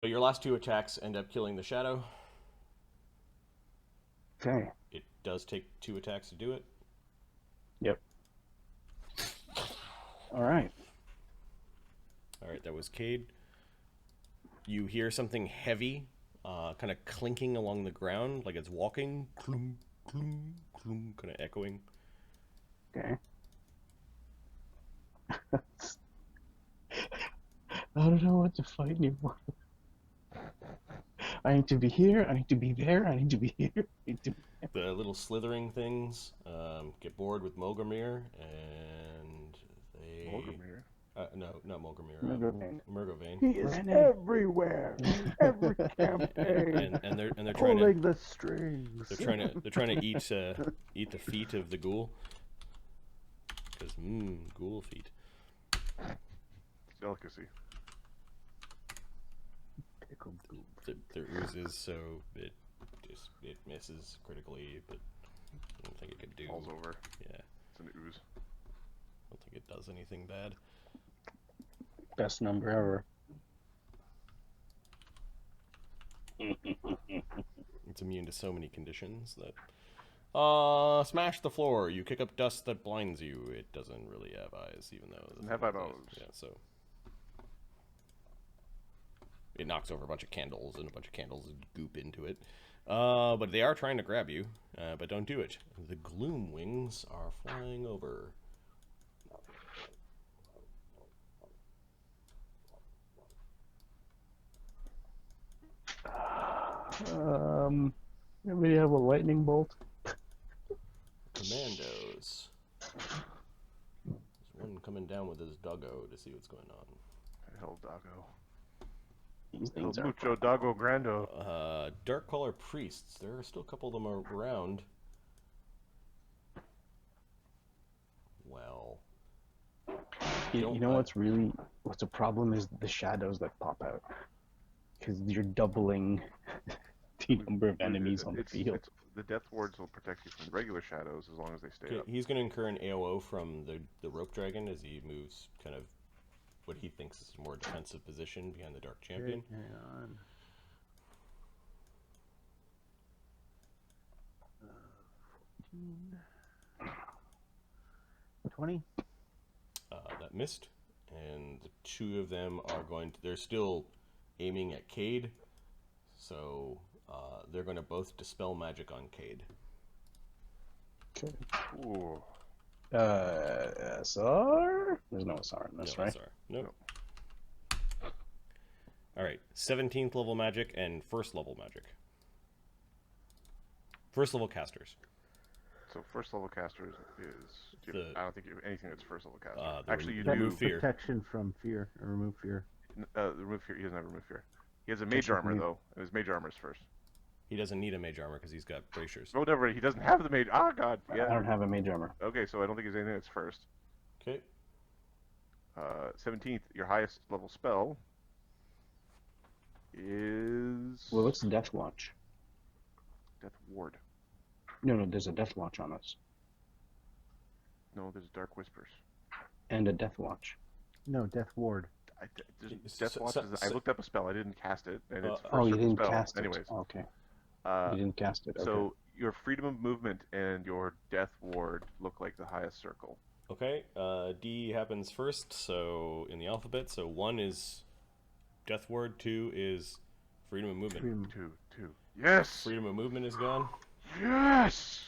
But your last 2 attacks end up killing the shadow. Okay. It does take 2 attacks to do it. Yep. All right. All right, that was Cade. You hear something heavy, kind of clinking along the ground, like it's walking. Clunk, clunk, clunk, kind of echoing. Okay. I don't know what to fight anymore. I need to be here. I need to be there. I need to be here. I need to be there. The little slithering things get bored with Mogramir, and they... Mogramir? No, not Mogramir. Murgovane. Murgovane. He is Rene. everywhere. Every campaign. And they're trying Pulling to the strings. they're trying to eat the feet of the ghoul. Because ghoul feet. Delicacy. Pickled goop. The oozes, so it misses critically, but I don't think it could do. Falls over. Yeah, It's an ooze. I don't think it does anything bad. Best number ever. It's immune to so many conditions that. Smash the floor. You kick up dust that blinds you. It doesn't really have eyes, even though Doesn't have eyeballs. Yeah, so it knocks over a bunch of candles, and a bunch of candles goop into it. But they are trying to grab you, but don't do it. The gloom wings are flying over. Anybody have a lightning bolt? Commandos. There's one coming down with his doggo to see what's going on. El Doggo. These El things are. Mucho Doggo Grando. Dark Caller Priests. There are still a couple of them around. Well, You know what's a problem is the shadows that pop out, because you're doubling the number of enemies on the field. The Death Wards will protect you from regular shadows as long as they stay up. he's going to incur an AOO from the rope dragon as he moves kind of what he thinks is a more defensive position behind the Dark Champion. Hang on. 20. That missed, and the 2 of them are they're still aiming at Cade, so they're going to both dispel magic on Cade. Okay. Ooh. SR? There's no SR in this, No, right? sorry. Nope. Alright, 17th level magic and 1st level magic. 1st level casters. So first level casters is... I don't think you have anything that's first level caster. The Actually, you remove do... fear. Protection from fear, or remove fear. Remove fear. He doesn't have remove fear. He has a mage armor, though, and his mage armor is first. He doesn't need a mage armor because he's got bracers. Oh, never. He doesn't have the mage... Ah, God. I Yeah. don't have a mage armor. Okay, so I don't think there's anything that's first. Okay. 17th, your highest level spell is... Well, what's Death Watch? Death Ward. No, there's a Death Watch on us. No, there's Dark Whispers. And a Death Watch. No, Death Ward. Death Watch I looked up a spell. I didn't cast it, and it's Oh, you first didn't spell. cast it. Anyways, Okay. You didn't cast it. Okay. so your freedom of movement and your Death Ward look like the highest circle. Okay, D happens first, so in the alphabet, so 1 is Death Ward, 2 is Freedom of Movement. Freedom. Two. Yes! Freedom of Movement is gone. Yes!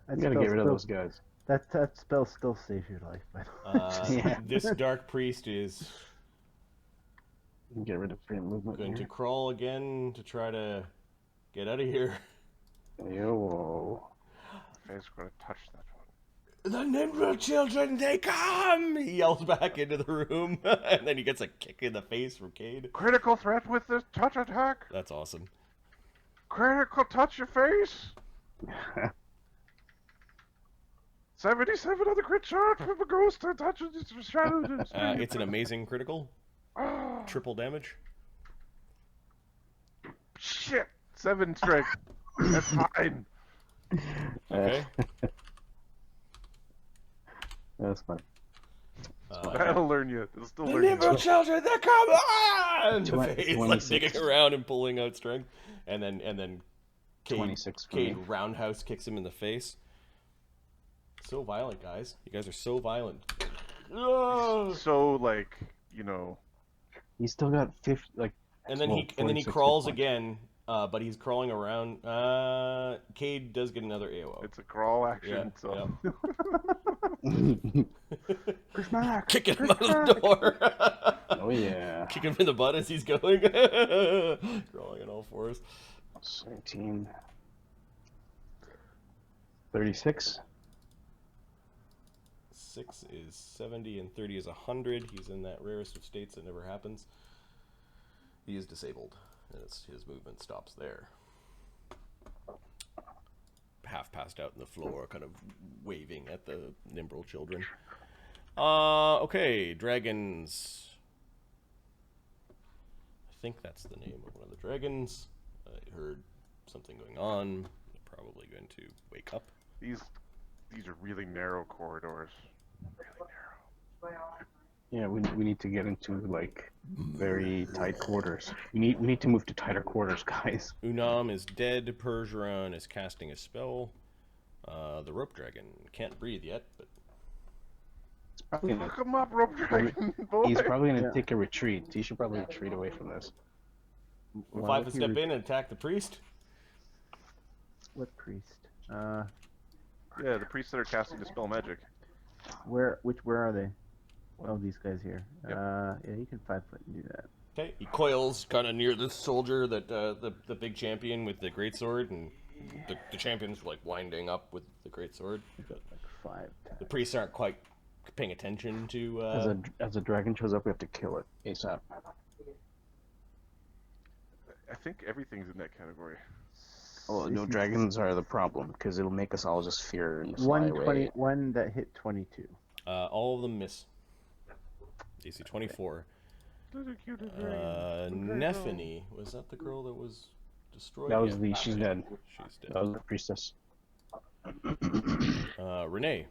You gotta get rid of those guys. That spell still saves your life, by the way. Yeah. This Dark Priest is Get rid of free movement. going to here. crawl again to try to get out of here. Yo. Faye's gonna touch that one. The Nimble children, they come! He yells back into the room, and then he gets a kick in the face from Cade. Critical threat with this touch attack! That's awesome. Critical touch your face! 77 on the crit shot from a ghost that touches its shadows. It's an amazing critical. Triple damage. Shit! 7 strike. That's fine. Okay. That's fine. That'll learn you. It'll still The learn you. Nimble children, they're coming! The face, like 26. digging around and pulling out strength, and then Cade, 26 for Cade me. roundhouse kicks him in the face. So violent, guys. You guys are so violent. So like, you know. He's still got 50 like. And then he 46 crawls hit points. again, but he's crawling around. Cade does get another AOO. It's a crawl action, Yeah, so. Pushback! Kick him out of the door. Oh yeah. Kick him in the butt as he's going. Crawling on all fours. 17. 36. 6 is 70 and 30 is 100. He's in that rarest of states that never happens. He is disabled, and his movement stops there. Half passed out on the floor, kind of waving at the Nimbrel children. Okay, dragons. I think that's the name of one of the dragons. I heard something going on. They're probably going to wake up. These are really narrow corridors. Really narrow. Yeah, we need to get into like very tight quarters. We need to move to tighter quarters, guys. Unam is dead. Pergeron is casting a spell. The rope dragon can't breathe yet, but It's probably Fuck him up, rope dragon, boy. he's probably gonna take a retreat. He should probably retreat away from this. will Why 5 would to he step in and attack the priest. What priest? Yeah, the priests that are casting dispel magic. Where are they? Oh, these guys here. Yep. Yeah, you can 5 foot and do that. Okay, he coils kind of near the soldier, that the big champion with the greatsword, and the champion's like winding up with the greatsword. But Like 5. the priests aren't quite paying attention to. As a dragon shows up, we have to kill it ASAP. I think everything's in that category. Oh no, dragons are the problem because it'll make us all just fear and fly away. 121 that hit 22. All of them miss. AC 24. Nephany, was that the girl that was destroyed? That was Yeah. she's dead. She's dead. That was the priestess. Renee,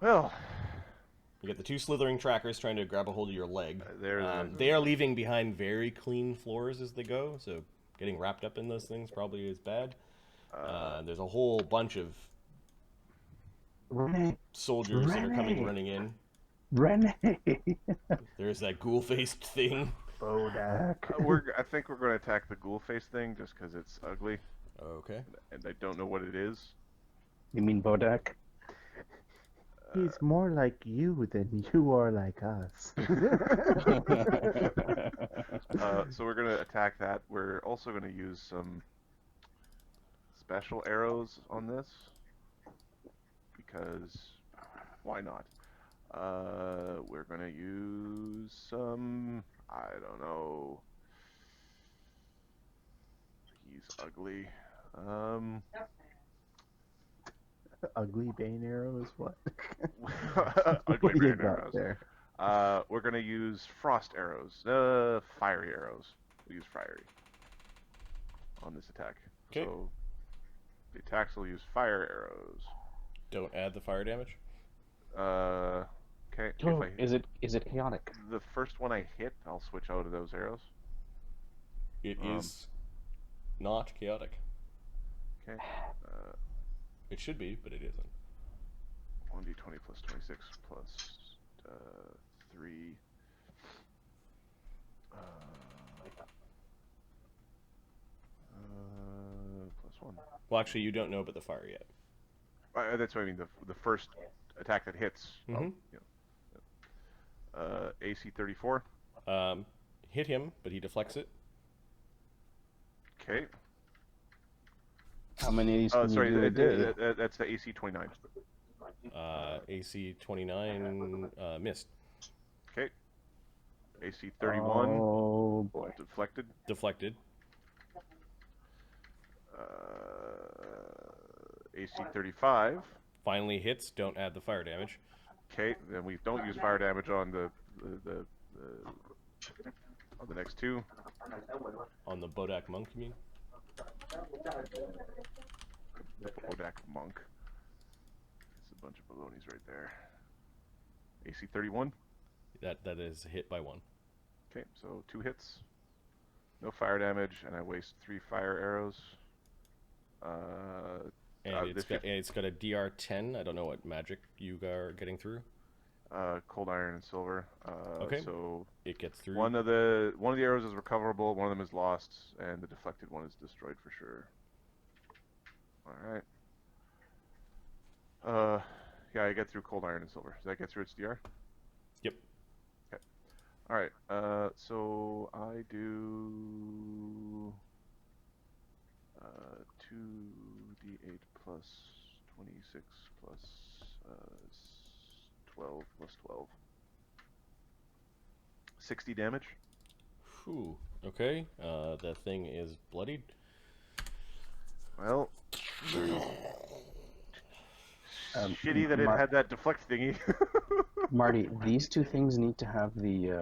Well, you got the 2 slithering trackers trying to grab a hold of your leg. they're They are leaving behind very clean floors as they go, so getting wrapped up in those things probably is bad. There's a whole bunch of Renee, soldiers that are coming running in. Renee. There's that ghoul-faced thing. Bodak. I think we're going to attack the ghoul face thing just because it's ugly, Okay. and I don't know what it is. You mean Bodak? He's more like you than you are like us. So we're going to attack that. We're also going to use some special arrows on this because why not? We're going to use some, I don't know. He's ugly. Ugly Bane arrows? What? Ugly What do you Bane got arrows. there? We're going to use frost arrows. Fiery arrows. We'll use fiery on this attack. Okay. So the attacks will use fire arrows. Don't add the fire damage. Okay. Oh, If is it chaotic? the first one I hit, I'll switch out of those arrows. It is not chaotic. Okay. It should be, but it isn't. 1d20 plus 26 plus 3. Plus 1. Well, actually, you don't know about the fire yet. That's what I mean. The first attack that hits. Mhm. AC 34. Hit him, but he deflects it. Okay. How many of these can Sorry, you do a day? that's the AC 29. AC 29 missed. Okay. AC 31. Oh boy. Deflected. Deflected. AC 35. Finally hits. Don't add the fire damage. Okay, then we don't use fire damage on the next 2. On the Bodak monk, you mean? The Bodak monk. It's a bunch of balonies right there. AC 31. That is hit by 1. Okay, so 2 hits. No fire damage, and I waste 3 fire arrows. And it's got a DR 10. I don't know what magic you are getting through. Cold iron and silver. Okay. So it gets through. One of the arrows is recoverable. One of them is lost, and the deflected one is destroyed for sure. All right. Yeah, I get through cold iron and silver. Does that get through its DR? Yep. Okay. All right. So I do 2d8 plus 26 plus 12 plus 12. 60 damage. Whew. Okay. That thing is bloodied. Well, shitty that it had that deflect thingy. Marty, these 2 things need to have the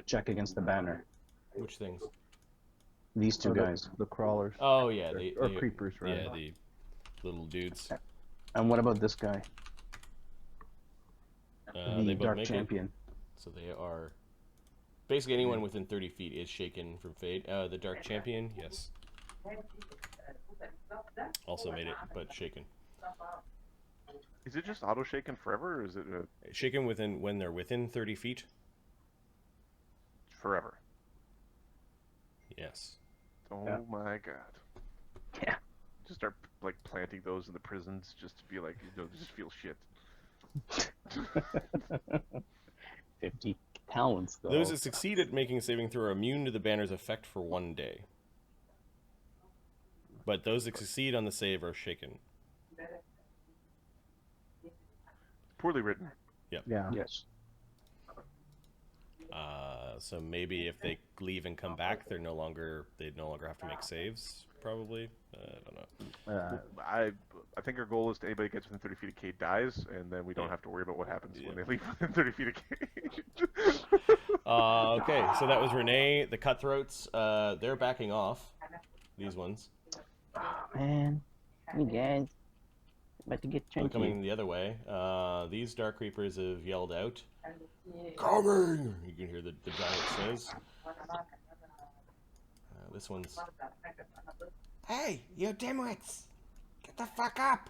check against the banner. Which things? These 2 guys. The crawlers. Oh yeah, or creepers, right? Yeah, the little dudes. And what about this guy? They The both Dark make Champion. it. So they are basically anyone within 30 feet is shaken from fade. The Dark Champion, yes. Also made it, but shaken. Is it just auto shaken forever, or is it shaken when they're within 30 feet? Forever. Yes. Oh Yeah. my god. Yeah. Just start like planting those in the prisons just to be like, just feel shit. 50 talents, though. Those that succeed at making a saving throw are immune to the banner's effect for 1 day. But those that succeed on the save are shaken. Poorly written. Yep. Yeah. Yes. So maybe if they leave and come back, they no longer have to make saves. Probably. I don't know. I think our goal is to anybody who gets within 30 feet of Cade dies, and then we don't have to worry about what happens when they leave within 30 feet of Cade. Okay, so that was Renee. The cutthroats, they're backing off. These ones. Man, you guys about to get They're chunky. coming the other way. These Dark Reapers have yelled out, "Coming!" You can hear the giant says. This one's, "Hey, you dimwits! Get the fuck up!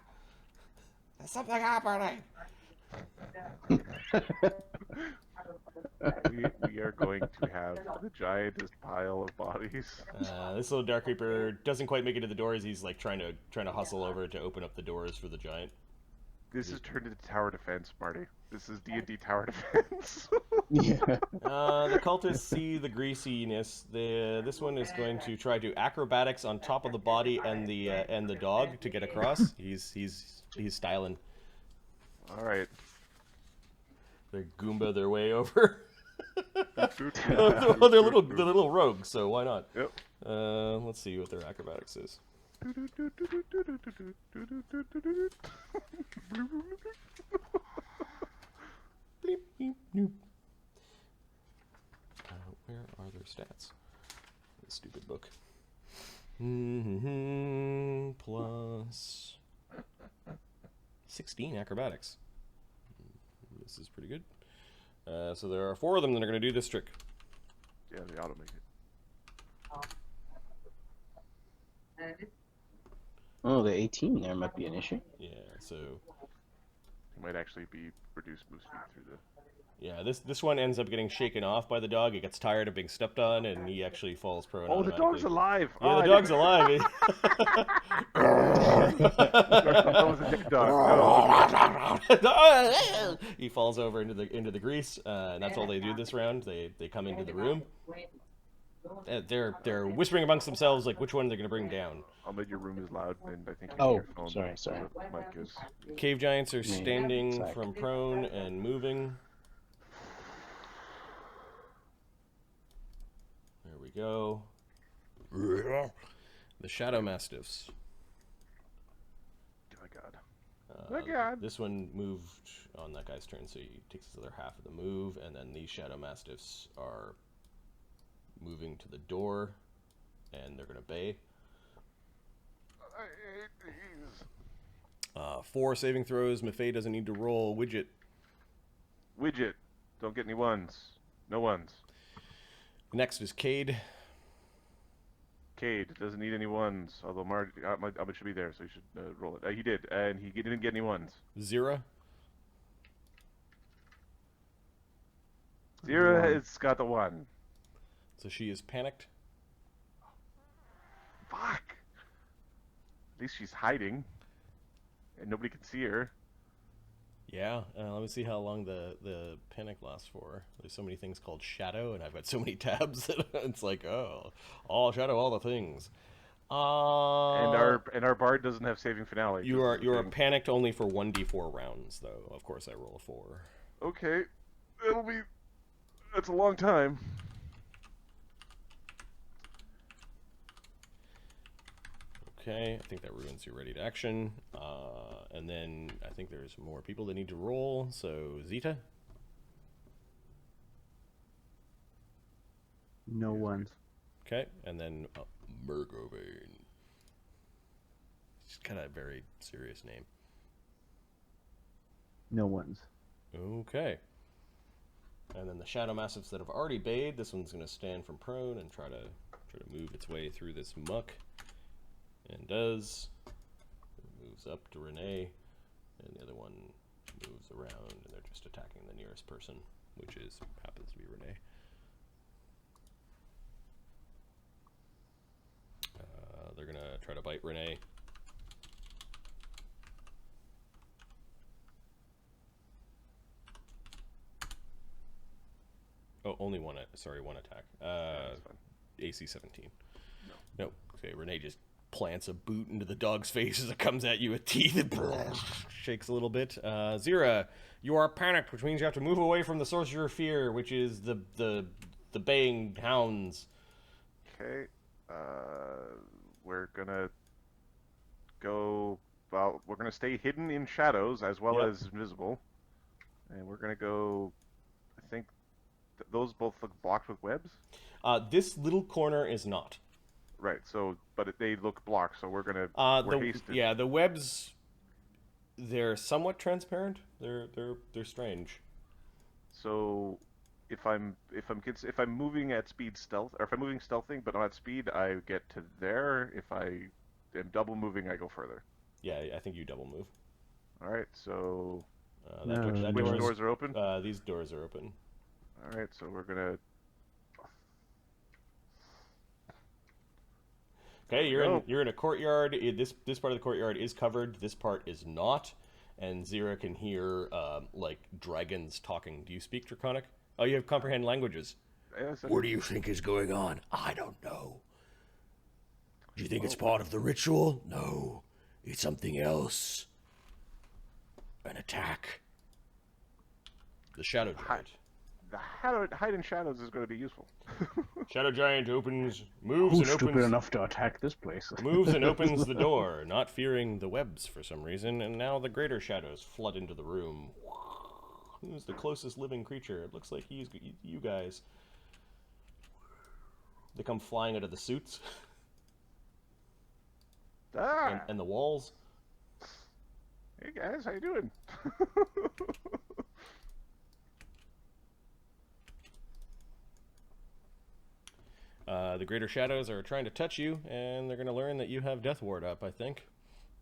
There's something happening!" we are going to have the giantest pile of bodies. This little Dark Reaper doesn't quite make it to the doors. He's like trying to hustle over to open up the doors for the giant. This has turned into tower defense, Marty. This is D&D tower defense. Yeah. The cultists see the greasiness. This one is going to try to acrobatics on top of the body and the dog to get across. He's styling. All right. They Goomba their way over. Well, they're little rogues, so why not? Yep. Let's see what their acrobatics is. Bleep, beep, noop. Where are their stats? This stupid book. Plus 16 acrobatics. This is pretty good. So there are 4 of them that are going to do this trick. Yeah, they ought to make it. Oh, the 18 there might be an issue. Yeah, so It might actually be reduced move speed through the... yeah, this one ends up getting shaken off by the dog. He gets tired of being stepped on, and he actually falls prone. Oh, the dog's alive! Yeah, the dog's alive. That was a dead dog. No. He falls over into the grease, and that's all they do this round. They come into the room. They're whispering amongst themselves like which one they're gonna bring down. I'll bet your room is loud, and I think you Oh, your phone. sorry. So that mic is... Cave giants are standing Sorry. from prone and moving. There we go. The Shadow Mastiffs. Oh, God. My God. This one moved on that guy's turn, so he takes his other half of the move, and then these Shadow Mastiffs are moving to the door, and they're going to bay. I hate these. 4 saving throws. Maffei doesn't need to roll. Widget. Widget. Don't get any ones. No ones. Next is Cade. Cade doesn't need any ones. Although Ahmed should be there, so he should roll it. He did, and he didn't get any ones. Zyra. Zyra One. has got the one. So she is panicked. Fuck. At least she's hiding, and nobody can see her. Yeah, let me see how long the panic lasts for. There's so many things called shadow, and I've got so many tabs that it's like, oh, all shadow, all the things. And our bard doesn't have saving finale. You are panicked only for 1d4 rounds, though. Of course, I roll a 4. Okay, that's a long time. Okay, I think that ruins your ready to action. And then I think there's more people that need to roll. So Zeta. No ones. Okay, and then Murgovane. It's kind of a very serious name. No ones. Okay. And then the shadow massives that have already bayed. This one's going to stand from prone and try to move its way through this muck, and does. It moves up to Renee, and the other one moves around, and they're just attacking the nearest person, which happens to be Renee. They're going to try to bite Renee. Oh, only one attack. AC 17. No. Okay, Renee just plants a boot into the dog's face as it comes at you with teeth and shakes a little bit. Zyra, you are panicked, which means you have to move away from the sorcerer of fear, which is the baying hounds. Okay. We're gonna go. Well, we're gonna stay hidden in shadows as well as invisible, and we're gonna go. I think those both look blocked with webs. This little corner is not. Right. So, but they look blocked. So we're gonna. We're hasted. Yeah, the webs. They're somewhat transparent. They're strange. So, if I'm moving at speed stealth, or if I'm moving stealthing but not at speed, I get to there. If I am double moving, I go further. Yeah, I think you double move. All right. So, which doors are open? These doors are open. All right. So we're gonna. Okay, you're in a courtyard. This part of the courtyard is covered. This part is not, and Zyra can hear like dragons talking. Do you speak Draconic? Oh, you have comprehend languages. Yes, What do you think is going on? I don't know. Do you think it's part of the ritual? No, it's something else. An attack. The Shadow Giant. The hide in shadows is going to be useful. Shadow Giant moves Who's and stupid opens. enough to attack this place? Moves and opens the door, not fearing the webs for some reason, and now the greater shadows flood into the room. Who's the closest living creature? It looks like you guys. They come flying out of the suits and the walls. Hey guys, how you doing? The greater shadows are trying to touch you, and they're going to learn that you have Death Ward up, I think.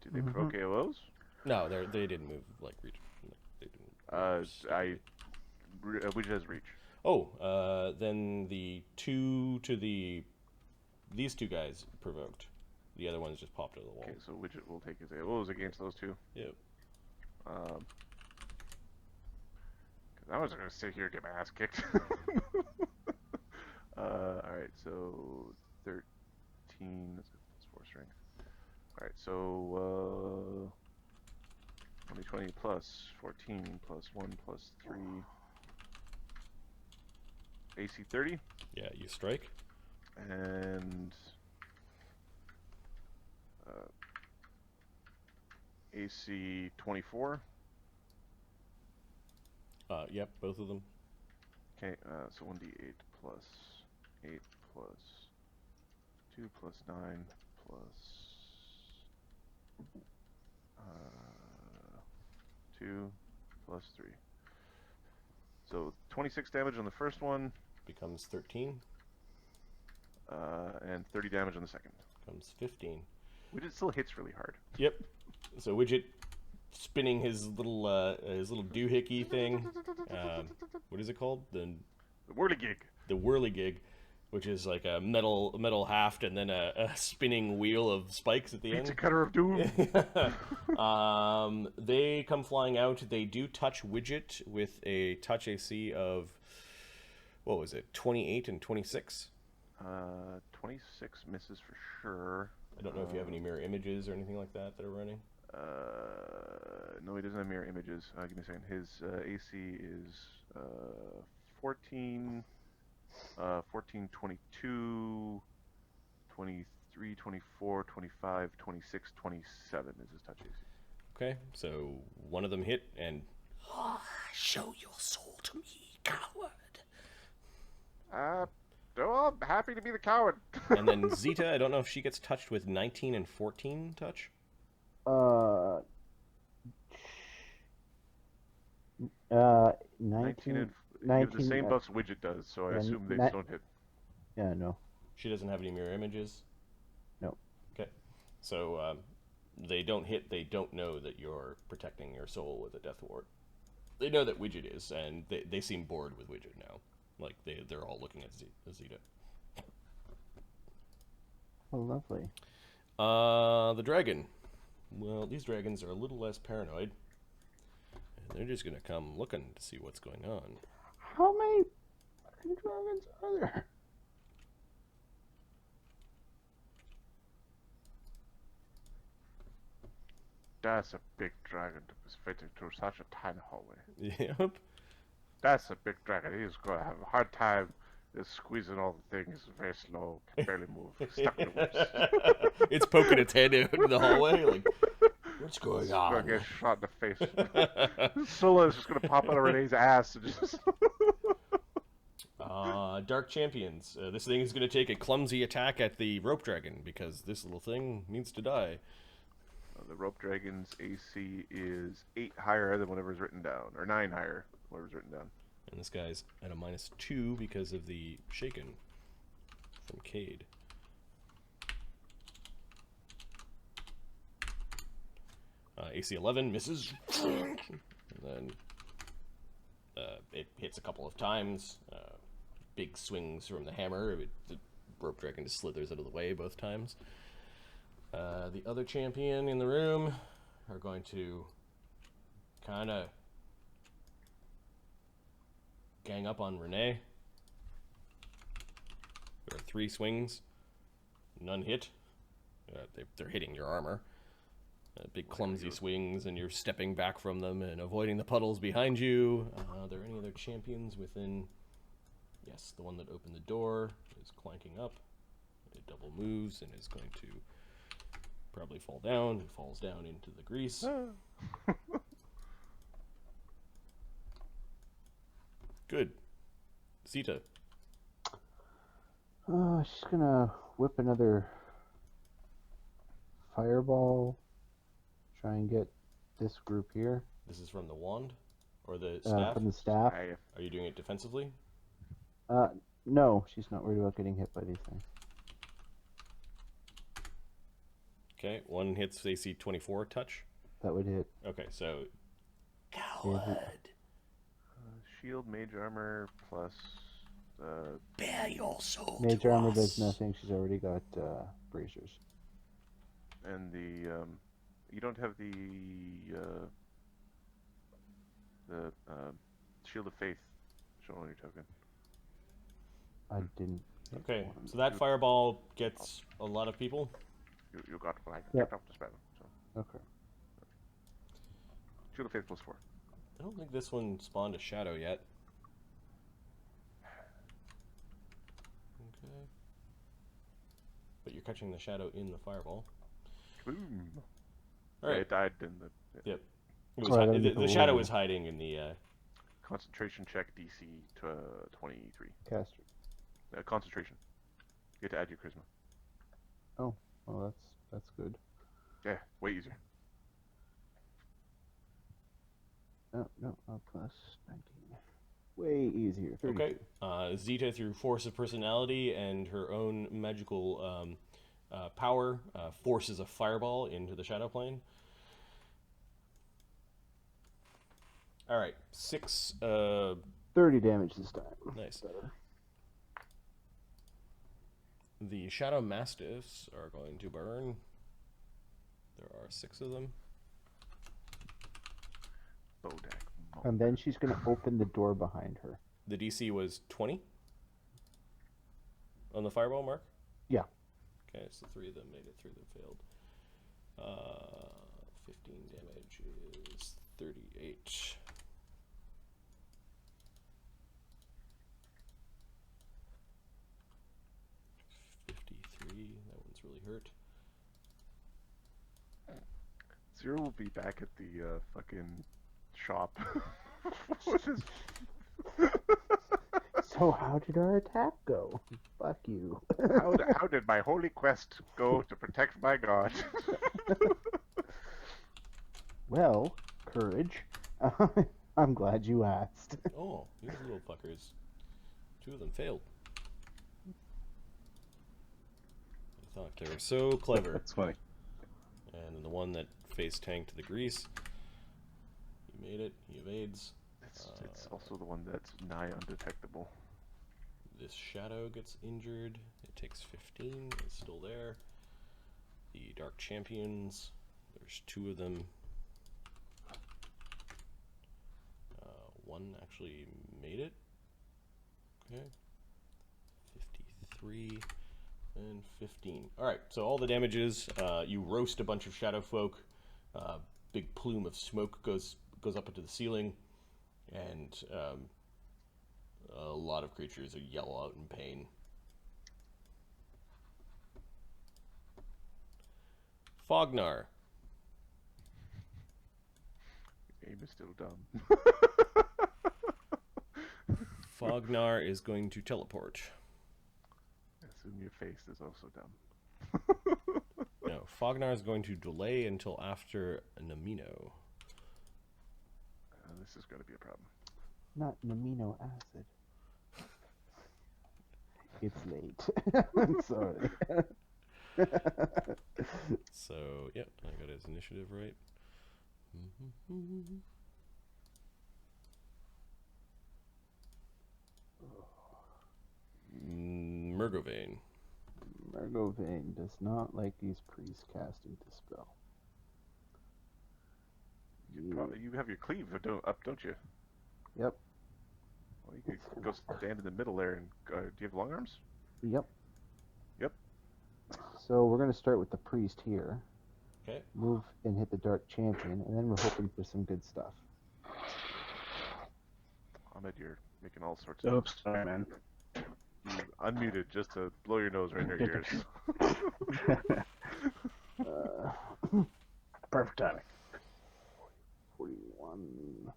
Do they provoke AOs? No, they didn't move like reach. They didn't. Which has reach? Oh, then the two to these two guys provoked. The other ones just popped out of the wall. Okay, so Widget will take his AOs against those two. Yep. Cause I was gonna sit here and get my ass kicked. Alright, so 13, that's 4 strength. Alright, so 20 plus 14 plus 1 plus 3. AC 30. Yeah, you strike. And AC 24. Yep, both of them. Okay, so 1d8 plus 8 plus 2 plus 9 plus 2 plus 3. So 26 damage on the first one, Becomes 13. and 30 damage on the second. Becomes 15. Widget still hits really hard. Yep. So Widget spinning his little doohickey thing. What is it called? The whirligig. The whirligig, which is like a metal haft and then a spinning wheel of spikes at the Pizza end. cutter of doom. They come flying out. They do touch Widget with a touch AC of, what was it, 28 and 26? 26 misses for sure. I don't know if you have any mirror images or anything like that are running. No, he doesn't have mirror images. Give me a second. His AC is 14, 14, 22, 23, 24, 25, 26, 27 is his touch AC. Okay, so one of them hit and Show your soul to me, coward. I'm happy to be the coward. and then Zeta, I don't know if she gets touched with 19 and 14 touch. 19 and you 19, have the same buffs Widget does, so I assume they don't hit. Yeah, no. She doesn't have any mirror images. No. Okay, so they don't hit. They don't know that you're protecting your soul with a death ward. They know that Widget is, and they seem bored with Widget now. Like they're all looking at Zeta. Oh, lovely. The dragon. Well, these dragons are a little less paranoid. And they're just gonna come looking to see what's going on. How many fucking dragons are there? That's a big dragon that was fitting through such a tiny hallway. Yep. That's a big dragon. He's going to have a hard time just squeezing all the things. Very slow. Can barely move. Stuck in the woods. It's poking its head out in the hallway. Like, what's going It's going on? to get shot in the face. Scylla is just going to pop out of Renee's ass and just... Dark Champions. This thing is going to take a clumsy attack at the rope dragon because this little thing needs to die. The rope dragon's AC is 8 higher than whatever's written down, or 9 higher than whatever's written down. And this guy's at a -2 because of the shaken from Cade. AC 11 misses. And then it hits a couple of times. Big swings from the hammer. The rope dragon just slithers out of the way both times. The other champion in the room are going to kind of gang up on Renee. There are 3 swings. None hit. They're hitting your armor. Big clumsy swings, and you're stepping back from them and avoiding the puddles behind you. Are there any other champions within? Yes, the one that opened the door is clanking up. It double moves and is going to probably fall down. He falls down into the grease. Good. Zeta. She's gonna whip another fireball. Try and get this group here. This is from the wand? Or the staff? From the staff. Are you doing it defensively? No, she's not worried about getting hit by these things. Okay, one hits AC 24 touch. That would hit. Okay, so Coward. Shield, mage armor, plus... Bear your soul Mage to armor us. does nothing. She's already got bracers. and the... you don't have the Shield of Faith shown on your token. I didn't. okay, so that fireball gets a lot of people. You got what I Yep. picked off the spell. So. Okay. Shield of Faith plus 4. I don't think this one spawned a shadow yet. Okay. But you're catching the shadow in the fireball. Boom. All right. Yeah, it died in the Yep. It was Alright, hi- that'd be the shadow cool. is hiding in the. concentration check DC to 23. Caster. Concentration. You get to add your charisma. Oh, well, that's good. Yeah, way easier. No, plus 19. Way easier. 32. Okay. Zeta, through force of personality and her own magical power, forces a fireball into the shadow plane. All right, 6. 30 damage this time. Nice. Better. The shadow mastiffs are going to burn. There are 6 of them. Bodak. And then she's going to open the door behind her. The DC was 20 on the fireball mark. Yeah. Okay, so 3 of them made it, 3 of them failed. 15 damage is 38. That one's really hurt. Zyra will be back at the fucking shop. With his... So how did our attack go? Fuck you. how did my holy quest go to protect my god? Well, courage. I'm glad you asked. Oh, these little fuckers. 2 of them failed. I thought they were so clever. That's funny. And then the one that face tanked the grease, he made it. He evades. It's also the one that's nigh undetectable. This shadow gets injured. It takes 15. It's still there. The dark champions. There's 2 of them. One actually made it. Okay. 53 and 15. Alright, so all the damages, you roast a bunch of shadow folk. Big plume of smoke goes up into the ceiling, and a lot of creatures yell out in pain. Fognar. Aim is still dumb. Fognar is going to teleport. I assume your face is also dumb. No, Fognar is going to delay until after Namino. This is going to be a problem. Not an amino acid. It's late. I'm sorry. So, yep, I got his initiative right. Murgovane. Murgovane does not like these priests casting Dispel. You have your cleave don't you? Yep. Well, you could go stand in the middle there and do you have long arms? Yep. Yep. So we're going to start with the priest here. Okay. Move and hit the dark champion, and then we're hoping for some good stuff. Ahmed, you're making all sorts of... Oops, sorry, man. You unmuted just to blow your nose right in your ears. Perfect timing. 41.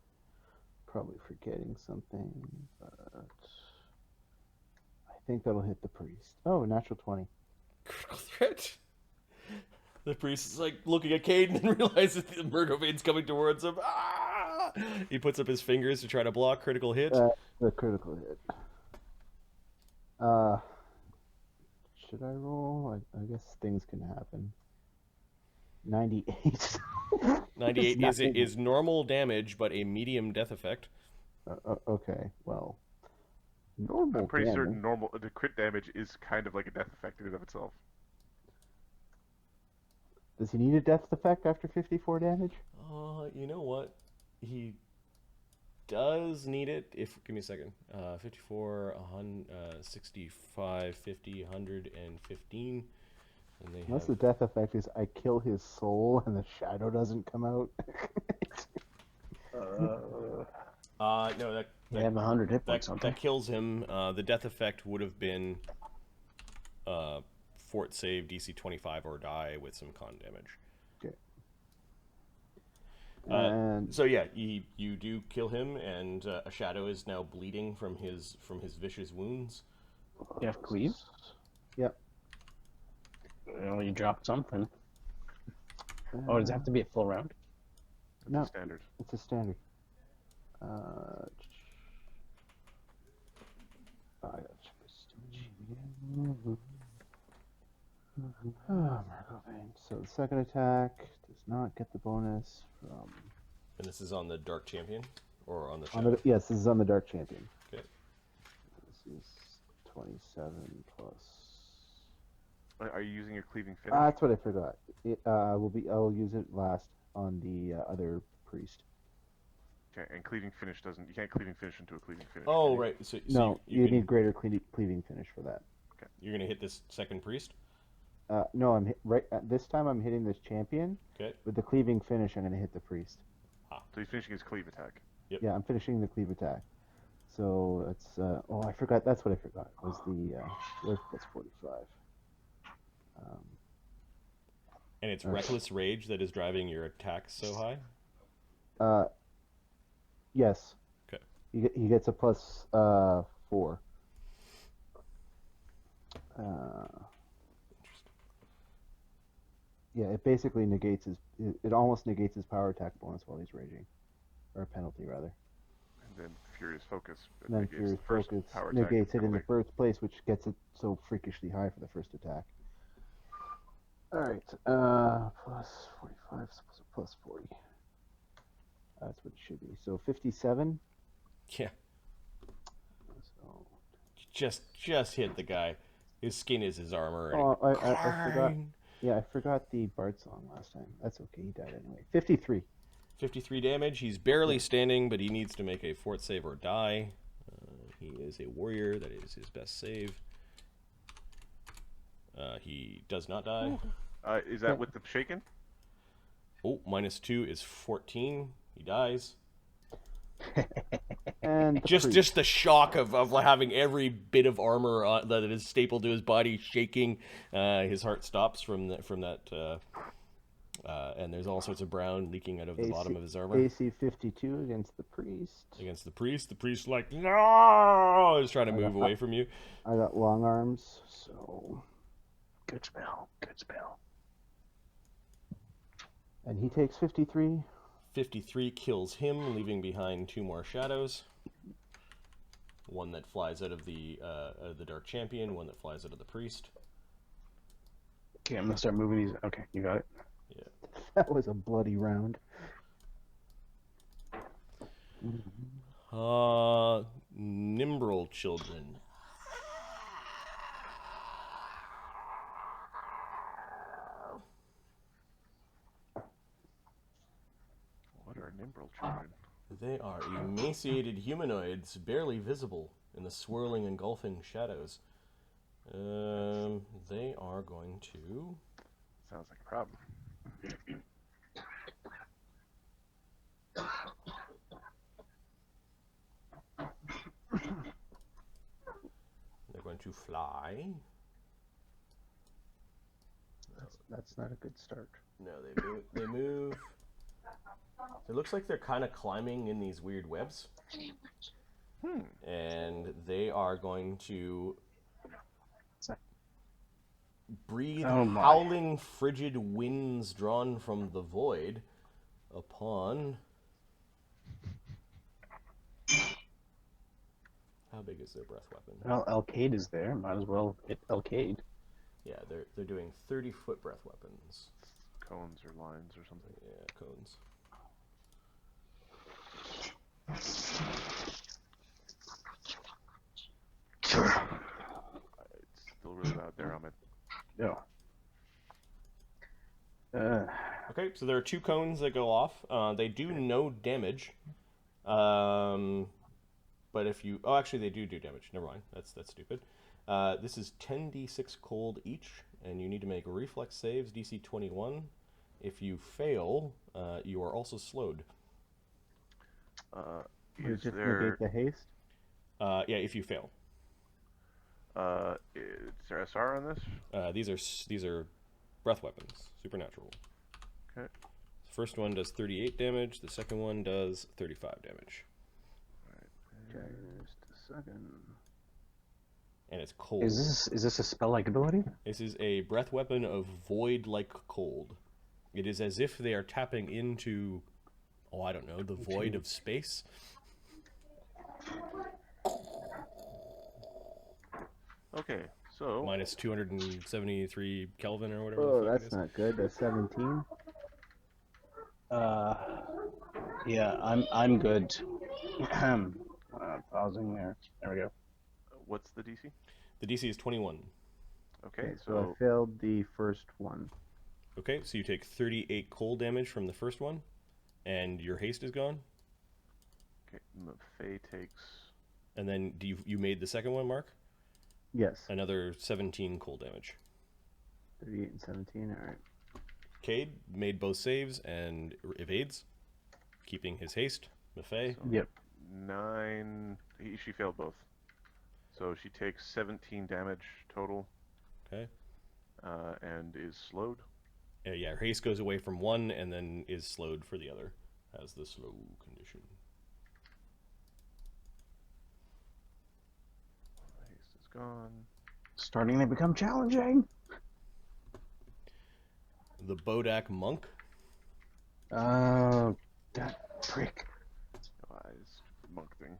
Probably forgetting something, but I think that'll hit the priest. Oh, natural 20. Critical threat. The priest is like looking at Cade and then realizes the Murgovane's coming towards him. Ah! He puts up his fingers to try to block. Critical hit. The critical hit. Should I roll? I guess things can happen. 98. 98 is normal damage, but a medium death effect. Okay, well, normal. I'm pretty damage. certain the crit damage is kind of like a death effect in and of itself. Does he need a death effect after 54 damage? You know what? He does need it. Give me a second. 54, 65, 50, 115. And they Unless have... the death effect is I kill his soul and the shadow doesn't come out. No, They have 100 hit points, don't they? that kills him. The death effect would have been fort save DC 25 or die with some con damage. Okay. And So yeah, you do kill him, and a shadow is now bleeding from his vicious wounds. You have cleave? Yep. Well, you dropped something. Oh, does it have to be a full round? No, Standard. it's a standard. I got prestige again. Marco Vane. So the second attack does not get the bonus from. And this is on the Dark Champion? Or on the On Shadow? the, yes, this is on the Dark Champion. Okay. This is 27 plus. Are you using your cleaving finish? That's what I forgot. It will be. I will use it last on the other priest. Okay, and cleaving finish doesn't. You can't cleaving finish into a cleaving finish. Oh, can you? right. So No, you can- need greater cleaving finish for that. You're going to hit this second priest? No, right. This time I'm hitting this champion. Okay. With the cleaving finish, I'm going to hit the priest. So he's finishing his cleave attack. Yep. Yeah, I'm finishing the cleave attack. So it's. Oh, I forgot. That's what I forgot. Was the plus 45. And it's Reckless Rage that is driving your attacks so high? Yes. Okay. He gets a plus 4. Yeah, it basically negates his. It almost negates his power attack bonus while he's raging, or a penalty rather. And then Furious Focus. And then negates Furious the first Focus power attack negates it in the penalty. first place, which gets it so freakishly high for the first attack. All right, plus 45, so plus 40. That's what it should be. So 57. Yeah. So. Just hit the guy. His skin is his armor. And Oh, I forgot. Yeah, I forgot the Bard song last time. That's okay. He died anyway. 53. 53 damage. He's barely standing, but he needs to make a fort save or die. He is a warrior. That is his best save. He does not die. Is that with the shaken? Oh, -2 is 14. He dies. And Just the shock of having every bit of armor that is stapled to his body shaking. His heart stops from that. And there's all sorts of brown leaking out of the bottom of his armor. AC 52 against the priest. Against the priest. The priest like, no! He's trying to move away from you. I got long arms, so good spell. Good spell. And he takes 53. 53 kills him, leaving behind 2 more shadows. One that flies out of the Dark Champion, one that flies out of the priest. Okay, I'm gonna start moving these. Okay, you got it. Yeah. That was a bloody round. Umbral children. What are umbral children? They are emaciated humanoids, barely visible in the swirling, engulfing shadows. They are going to... Sounds like a problem. They're going to fly. That's not a good start. No, they move. It looks like they're kind of climbing in these weird webs. And they are going to breathe howling, frigid winds drawn from the void upon... How big is their breath weapon? Well, Alcade is there. Might as well hit Alcade. Yeah, they're doing 30-foot breath weapons. Cones or lines or something. Yeah, cones. It's still really loud there, Ahmed. No. Okay, so there are 2 cones that go off. They do no damage. But if you... Oh, actually, they do damage. Never mind. That's stupid. This is 10d6 cold each, and you need to make reflex saves, DC 21. If you fail, you are also slowed. Is Just there... negate the haste? Yeah, if you fail. Is there SR on this? These are breath weapons, supernatural. Okay. The first one does 38 damage. The second one does 35 damage. Just a second. And it's cold. Is this a spell-like ability? This is a breath weapon of void-like cold. It is as if they are tapping into, oh, I don't know, the void of space. Okay, so Minus 273 Kelvin or whatever the Oh, fuck it that's is. not good. That's 17. Yeah, I'm good. Pausing there. There we go. what's the DC? The DC is 21. Okay, So I failed the first one. Okay, so you take 38 cold damage from the first one, and your haste is gone. okay, Faye takes. And then you made the second one, Mark? Yes. Another 17 cold damage. 38 and 17. All right. Cade made both saves and evades, keeping his haste. Maffei. So Yep. 9. She failed both. So she takes 17 damage total. Okay. And is slowed. Yeah, her haste goes away from one and then is slowed for the other. Has the slow condition. Haste is gone. Starting to become challenging. The Bodak monk. Oh, that prick. Eyes monk thing.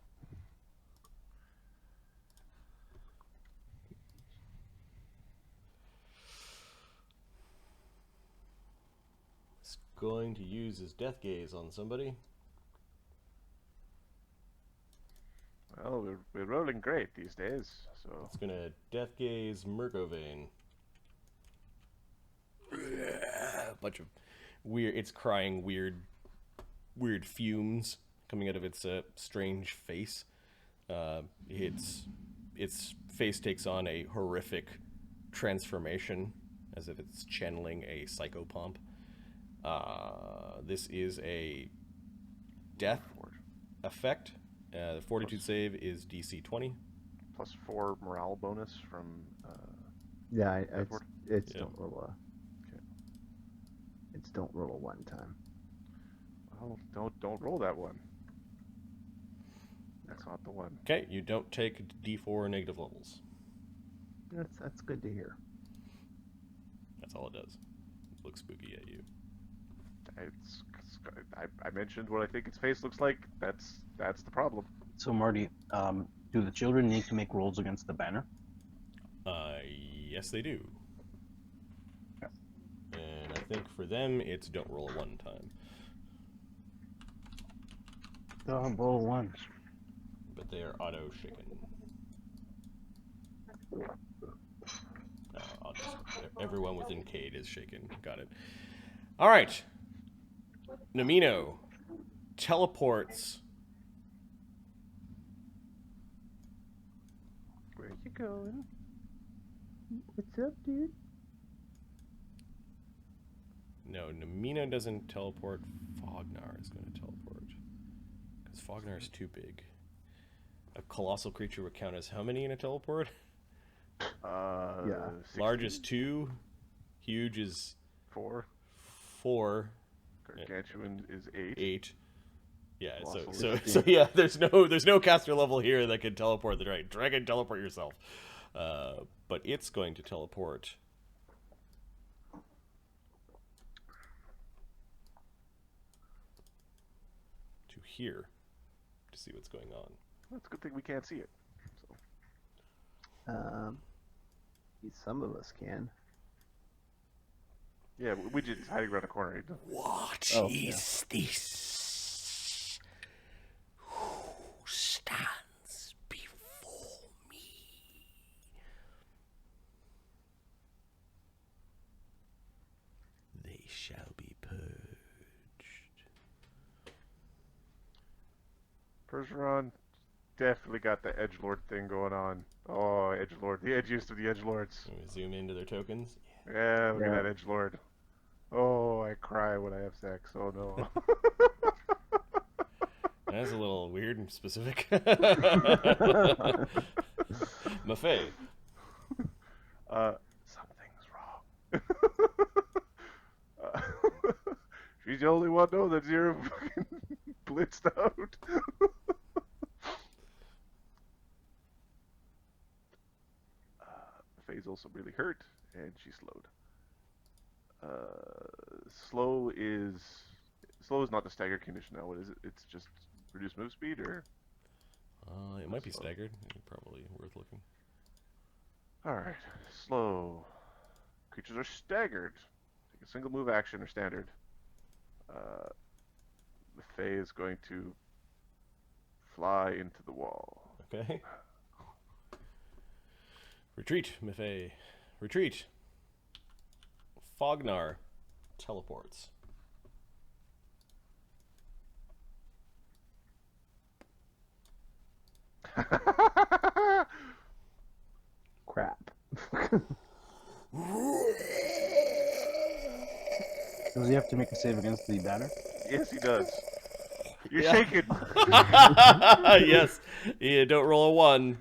Is going to use his death gaze on somebody. Well, we're rolling great these days, so It's gonna death gaze Murkovane. A bunch of weird. It's crying weird fumes coming out of its strange face. Its face takes on a horrific transformation, as if it's channeling a psychopomp. This is a death effect. The fortitude save is DC 20. plus 4 morale bonus from. Yeah, Edward? it's Yeah. don't roll a. Okay. It's don't roll a one time. Well, don't roll that one. That's not the one. Okay, you don't take D4 negative levels. That's good to hear. That's all it does. It looks spooky at you. I mentioned what I think its face looks like. That's the problem. So Marty, do the children need to make rolls against the banner? Yes, they do. Yeah. And I think for them, it's don't roll a one time. Oh, roll ones. But they are auto shaken. Everyone within Cade is shaken. Got it. All right. Namino teleports. Where you going? What's up, dude? No, Namino doesn't teleport. Fognar is going to teleport. Because Fognar is too big. A colossal creature would count as how many in a teleport? Yeah. 16? Large is 2. Huge is 4. 4. Gargantuan is 8. 8. Yeah, Colossal so is so yeah, there's no caster level here that can teleport the dragon. Dragon, teleport yourself. But it's going to teleport to here to see what's going on. That's a good thing we can't see it. So. Some of us can. Yeah, we just hiding around the corner. What Oh, is this? Who stands before me? They shall be purged. Percheron definitely got the edgelord thing going on. Oh, edgelord, the edgiest of the edgelords. Let me zoom into their tokens. Yeah, look Yeah. at that edgelord. Oh, I cry when I have sex. Oh no. That's a little weird and specific. Maffei. Something's wrong. She's the only one though that Zyra fucking blitzed out. Faye's also really hurt, and she's slowed. Slow is not the stagger condition now. What is it? It's just reduced move speed, or It might be staggered. Probably worth looking. Alright, slow. Creatures are staggered. Take a single move action or standard. The Fae is going to fly into the wall. Okay. Retreat, Mephay. Retreat. Fognar teleports. Crap. Does he have to make a save against the banner? Yes, he does. You're Yeah. shaking. Yes. Yeah, don't roll a 1.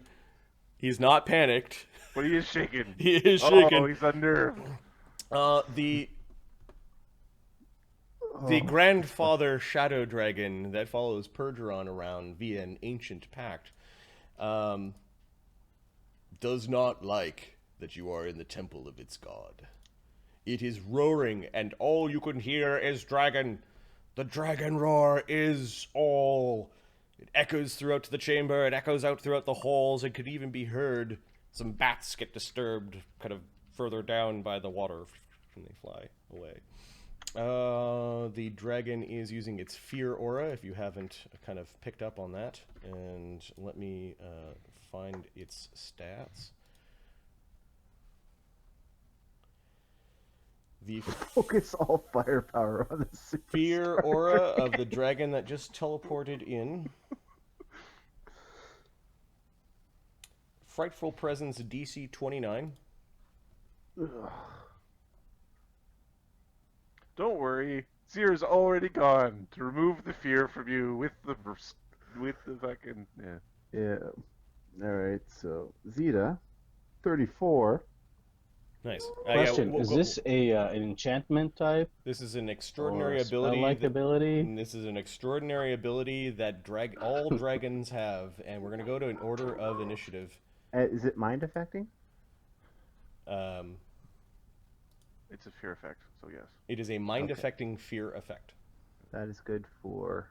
He's not panicked. But he is shaking. He is Oh, shaking. he's unnerved. The grandfather shadow dragon that follows Pergeron around via an ancient pact does not like that you are in the temple of its god. It is roaring, and all you can hear is dragon. The dragon roar is all. It echoes throughout the chamber, it echoes out throughout the halls, it could even be heard. Some bats get disturbed kind of further down by the water when they fly away. The dragon is using its fear aura, if you haven't kind of picked up on that. And let me find its stats. The Focus all firepower on the fear superstar. aura of the dragon that just teleported in. Frightful Presence DC 29. Don't worry. Zyra's already gone to remove the fear from you with the fucking Yeah. Alright, so Zeta, 34. Nice. Question: Is this an enchantment type This is an or extraordinary a ability. spell-like ability? This is an extraordinary ability that all dragons have, and we're gonna go to an order of initiative. Is it mind affecting? It's a fear effect, so yes. It is a mind-affecting fear effect. That is good for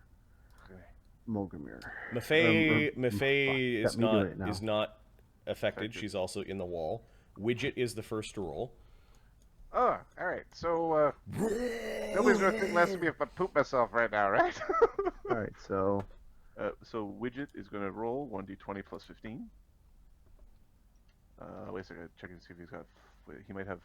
Okay. Mogramir. Mephay Got me doing it now. is not affected. She's also in the wall. Widget is the first to roll. Oh, alright, so nobody's gonna think less of me if I poop myself right now, right? Alright, so So Widget is gonna roll 1d20 plus 15. Wait a second, checking to see if he's got. He might have.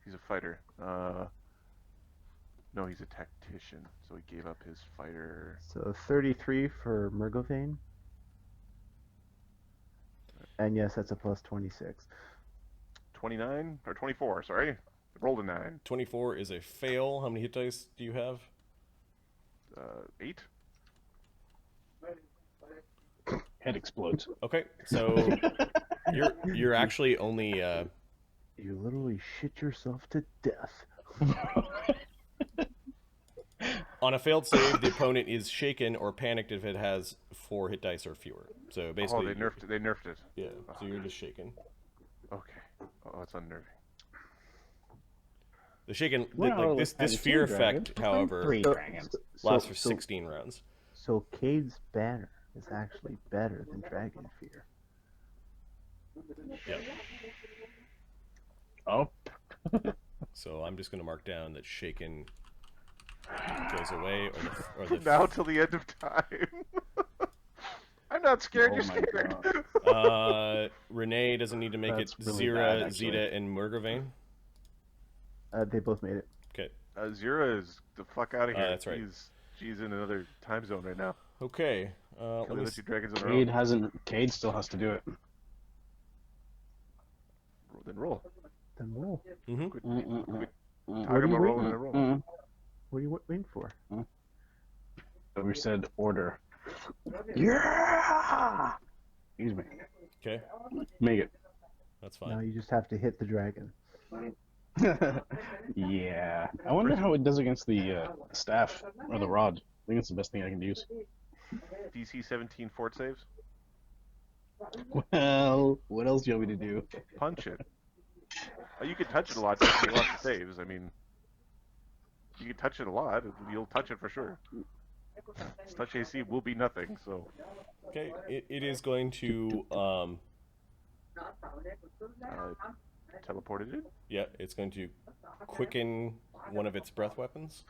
He's a fighter. No, he's a tactician, so he gave up his fighter. 33 for Murgovane. And yes, that's a plus 26. 29 or 24. Sorry, rolled a 9. 24 is a fail. How many hit dice do you have? 8. Head explodes. Okay, so you're actually only You literally shit yourself to death. on a failed save. The opponent is shaken or panicked if it has 4 hit dice or fewer. So Oh, basically, they nerfed it. They nerfed it. yeah. So you're just shaken. Okay. Oh, it's unnerving. The shaken, Well, like this had two fear dragons. effect, however, 3 dragons. lasts for 16 rounds. So Cade's banner is actually better than Dragon Fear. Yep. Oh, So I'm just going to mark down that shaken goes away, or the Now till the end of time. I'm not scared. Oh You're my scared. Renee doesn't need to make That's it. really Zyra, bad, actually. Zeta, and Murgravane. They both made it. Okay. Zyra is the fuck out of here. That's right. She's in another time zone right now. Okay. Let Kill me the 2 dragons in a Cade row. hasn't. Cade still has to do it. Then roll. Then roll. Mm-hmm. What Talk are you about rolling waiting? in a roll. What are you waiting for? So we said order. Yeah. Excuse me. Okay. Make it. That's Now fine. you just have to hit the dragon. Yeah. I wonder how it does against the staff or the rod. I think it's the best thing I can use. DC 17 fort saves. Well, what else do you want me to do? Punch it. Oh, you can touch it a lot. So you lots of saves. I mean, you can touch it a lot. You'll touch it for sure. Its touch AC will be nothing. So Okay. It is going to Teleported it? Yeah, it's going to quicken one of its breath weapons.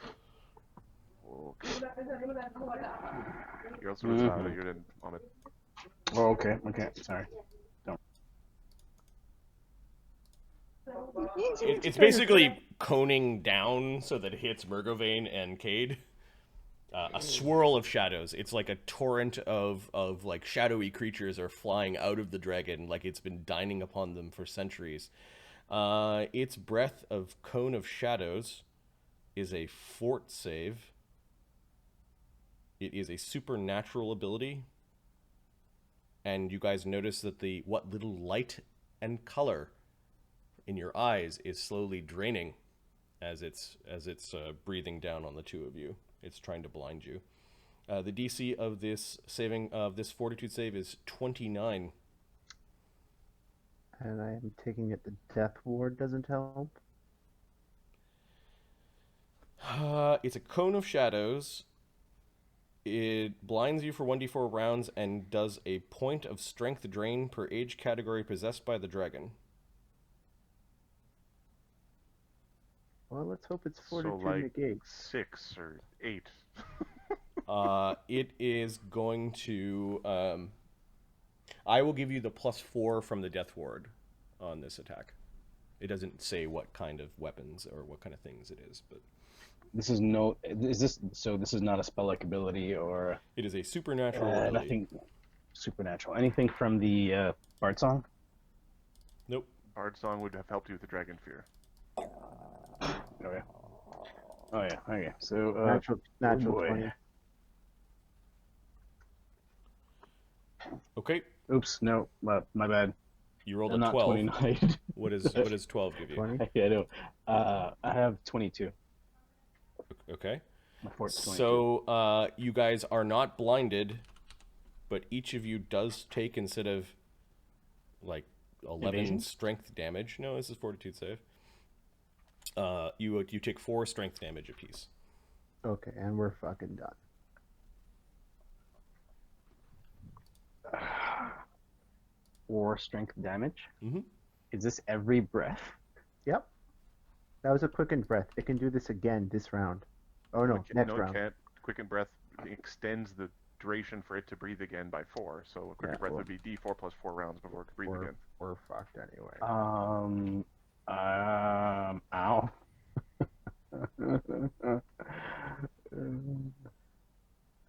Okay. You're also Zyra, you're in on it. Oh, okay. Okay. Sorry. Don't. It's basically coning down so that it hits Murgovane and Cade. A swirl of shadows. It's like a torrent of like shadowy creatures are flying out of the dragon, like it's been dining upon them for centuries. Its breath of cone of shadows is a fort save. It is a supernatural ability, and you guys notice that the what little light and color in your eyes is slowly draining as it's breathing down on the two of you. It's trying to blind you. The DC of this fortitude save is 29. And I am taking it the Death Ward doesn't help. It's a cone of shadows. It blinds you for 1d4 rounds and does a point of strength drain per age category possessed by the dragon. Well, let's hope it's So Fortitude like negates. 6 or 8. It is going to... I will give you the +4 from the Death Ward on this attack. It doesn't say what kind of weapons or what kind of things it is, but... This is this is not a spell-like ability or It is a supernatural ability. nothing supernatural. Anything from the Bard Song? Nope. Bard Song would have helped you with the Dragon Fear. Okay. Oh yeah. Okay. So Natural boy. 20. Okay. Oops. No. My bad. You rolled I'm a not 12. 29. What does 12 give you? 20? Yeah, I know. I have 22. Okay. My fort's 22. So you guys are not blinded, but each of you does take, instead of like 11 Evasion? strength damage. No, this is fortitude save. You take 4 strength damage apiece. Okay, and we're fucking done. Or strength damage. Mm-hmm. Is this every breath? Yep. That was a quickened breath. It can do this again this round. Oh no, next no, round. it can't. Quicken Breath extends the duration for it to breathe again by 4. So a Quicken Yeah, Breath well- would be D4 plus 4 rounds before it could breathe again. We're fucked anyway. Ow.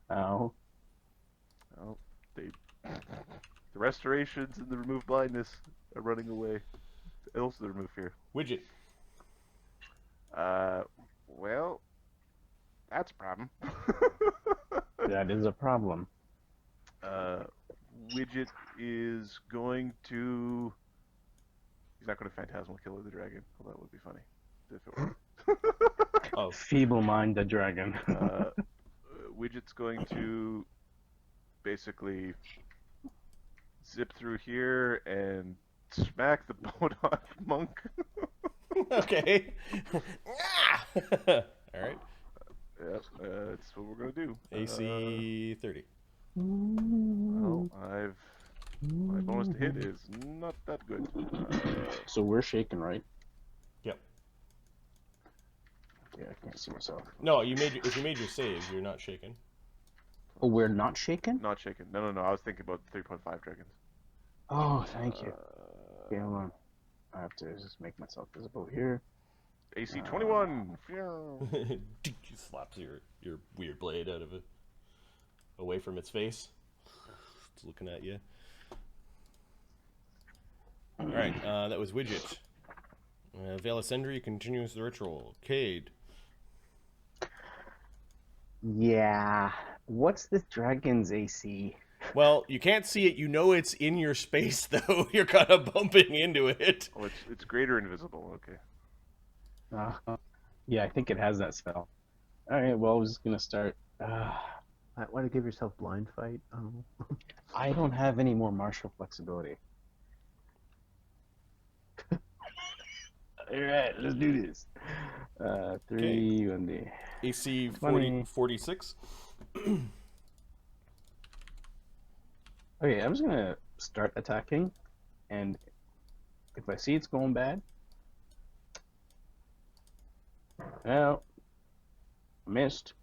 Ow. Oh, the restorations and the remove blindness are running away. Also the remove fear. Widget. Well, that's a problem. That is a problem. Widget is going to... He's not going to Phantasmal Killer the dragon. Well, that would be funny if it were. Oh, Feeble mind the dragon. Widget's going to basically zip through here and smack the Bodog monk. okay. All right. Yep, that's what we're going to do. AC 30. Well, my bonus to hit is not that good. So we're shaken, right? Yep. Yeah, I can't see myself. No, if you made your save, you're not shaken. Oh, we're not shaken? Not shaken. No. I was thinking about 3.5 dragons. Oh, thank you. Okay, hold on. I have to just make myself visible here. AC 21. Slaps your weird blade out of it, away from its face. It's looking at you. All right, that was Widget. Velasendry continues the ritual. Cade. Yeah. What's this dragon's AC? Well, you can't see it. You know it's in your space, though. You're kind of bumping into it. Oh, it's greater invisible. Okay. Yeah, I think it has that spell. All right, well, I was just going to start. Might want to give yourself blind fight. Oh. I don't have any more martial flexibility. All right, let's do this. 3 on the... AC 20. 46. Okay, I'm just going to start attacking. And if I see it's going bad, well, missed.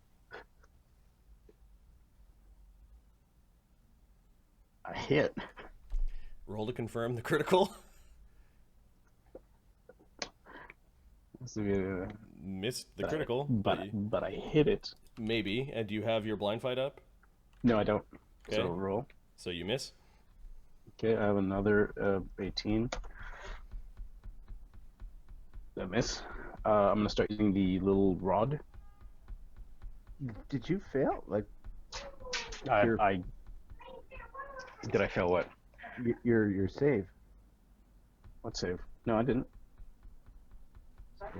I hit. Roll to confirm the critical. Missed the critical, but I hit it. maybe. And do you have your blind fight up? No, I don't. Okay. So roll. So you miss. Okay, I have another 18. That miss. I'm gonna start using the little rod. Did you fail? Like I did I fail what? your save? What save? No, I didn't.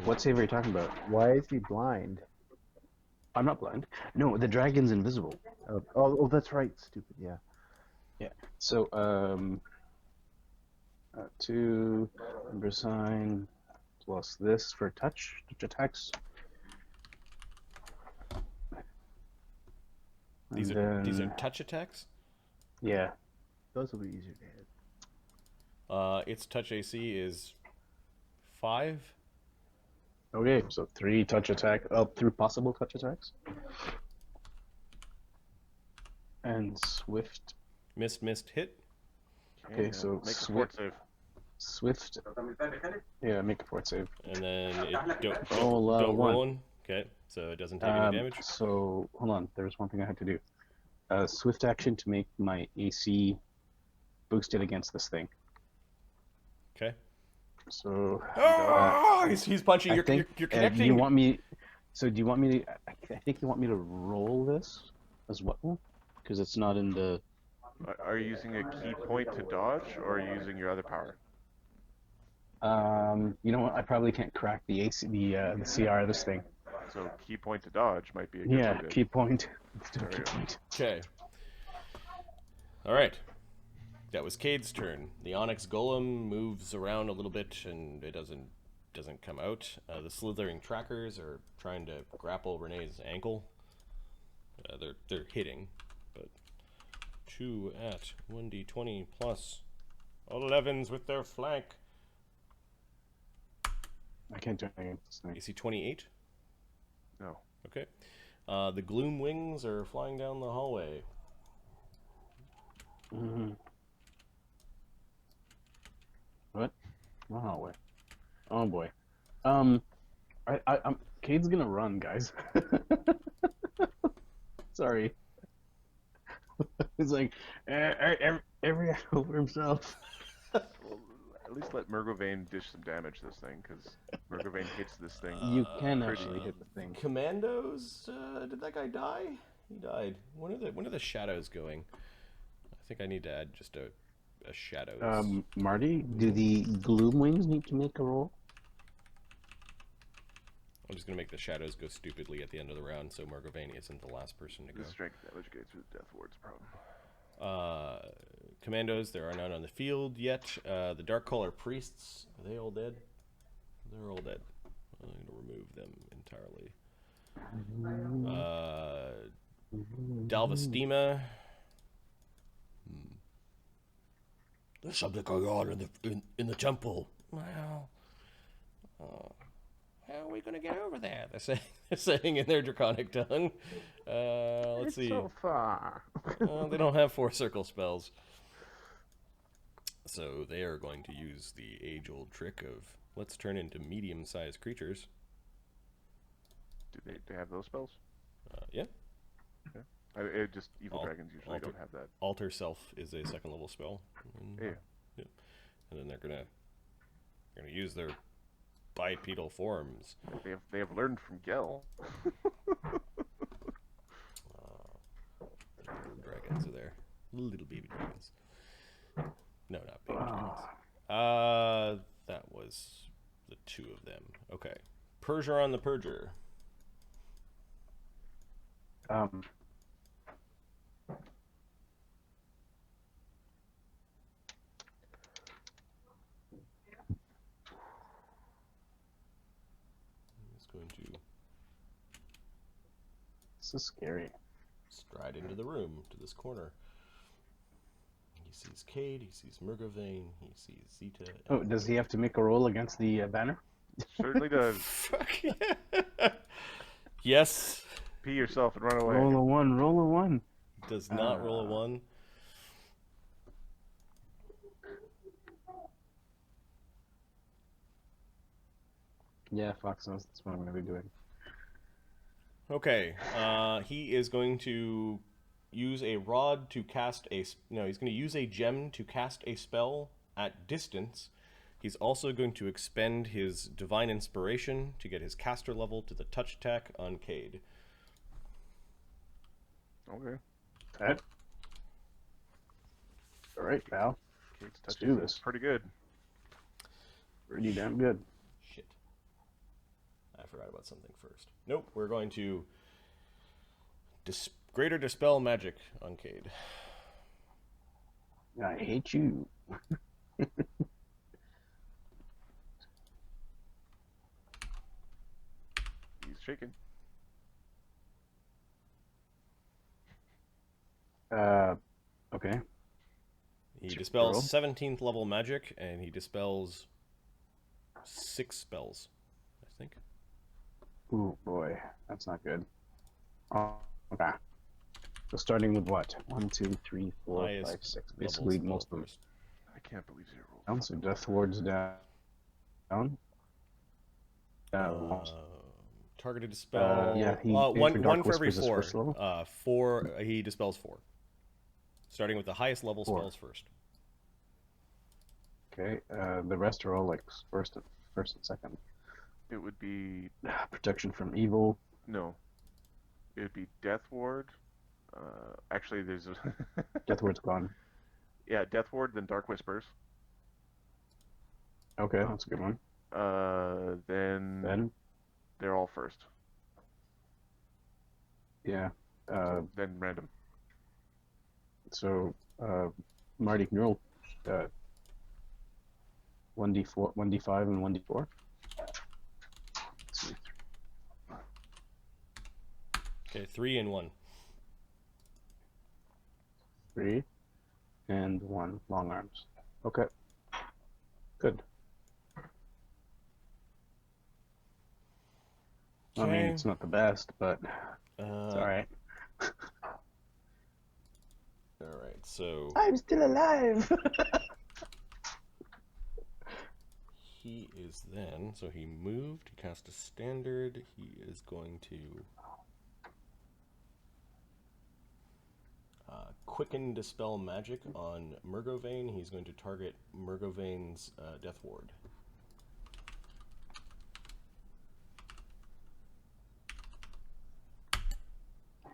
What save are you talking about? Why is he blind? I'm not blind. No, the dragon's invisible. Oh, that's right. Stupid. Yeah. Yeah. So 2 number sign plus this for touch attacks. These are touch attacks. Yeah. Those will be easier to hit. Its touch AC is 5. Okay, so 3 touch attack. 3 possible touch attacks. And swift. Missed, hit. Okay, so make a fort save. Swift. Yeah, make a fort save. And then don't Roll, roll one. one. Okay, so it doesn't take any damage. So hold on, there's one thing I had to do. Swift action to make my AC boosted against this thing. Okay. So he's punching. I You're think, connecting. do you want me? So do you want me to? I think you want me to roll this as well, because it's not in the. Are you using a key point to dodge, or are you using your other power? You know what? I probably can't crack the AC, the CR of this thing. So key point to dodge might be a good Yeah, way to... key point. There we go. Okay. All right. That was Cade's turn. The Onyx Golem moves around a little bit, and it doesn't come out. The slithering trackers are trying to grapple Renee's ankle. They're hitting, but 2 at 1d20 plus 11s with their flank. I can't do anything with this thing. AC 28. No. Okay. The gloom wings are flying down the hallway. Mm-hmm. What? Oh wait. Oh boy. I'm Cade's gonna run, guys. Sorry. It's like every over himself. At least let Murgovane dish some damage this thing, because Murgovane hits this thing. You can actually hit the thing. Commandos? Did that guy die? He died. When are the shadows going? I think I need to add just a shadows. Marty, do the gloom wings need to make a roll? I'm just gonna make the shadows go stupidly at the end of the round, so Murgovane isn't the last person to go. The strength damage gains through the death ward's problem. Commandos, there are none on the field yet. The Dark Caller Priests, are they all dead? They're all dead. I'm going to remove them entirely. Dalvestima. There's something going on in the temple. Well, how are we going to get over there? They're saying in their draconic tongue. Let's see. So far. They don't have 4 circle spells. So they are going to use the age-old trick of let's turn into medium-sized creatures. Do they have those spells? Yeah. Just evil dragons usually don't have that. Alter Self is a 2nd level spell. Yeah. And then they're gonna use their bipedal forms. They have learned from Gel. Little dragons are there. Little baby dragons. No, not baby dragons. That was the 2 of them. Okay. Persier on the Purger. He's going to This is scary. stride into the room to this corner. He sees Cade, he sees Murgovane, he sees Zeta. Oh, does he have to make a roll against the banner? Certainly does. Fuck yeah. Yes. Pee yourself and run away. Roll a 1, roll a 1. Does not roll a 1. Yeah, Fox knows that's what I'm going to be doing. Okay. He is going to use a rod to cast a... No, he's going to use a gem to cast a spell at distance. He's also going to expend his Divine Inspiration to get his caster level to the touch attack on Cade. Okay. Alright. Alright, pal. Kate's Let's touch do is this. pretty good. Pretty damn good. Shit. I forgot about something first. Nope, we're going to greater dispel magic on Cade. I hate you. He's shaking. Okay. He Sure. dispels 17th level magic, and he dispels 6 spells, I think. Ooh, boy. That's not good. Oh, okay. So starting with what? 1, 2, 3, 4, Highest 5, 6. levels Basically, spell most of them. first. I can't believe Zyra rolled. Down, so Death Ward's down. Targeted dispel. yeah, he one aimed for Dark for every Whispers his 4. first level? 4. He dispels 4. Starting with the highest level 4. spells first. Okay, the rest are all like first and second. It would be Protection from evil. no. It would be Death Ward. Actually, there's a Death Ward's gone. yeah, Death Ward, then Dark Whispers. Okay, that's a good one. Then Then, they're all first. yeah. Then random. So, Marty, can you roll 1d4, 1d5, and 1d4? Let's see. Okay, 3 and 1. 3 and 1 long arms. Okay. Good. I mean, Okay. it's not the best, but it's alright. Alright, so I'm still alive! he is then, so he moved, he cast a standard, he is going to quicken dispel magic on Murgovane. He's going to target Murgovane's Death Ward.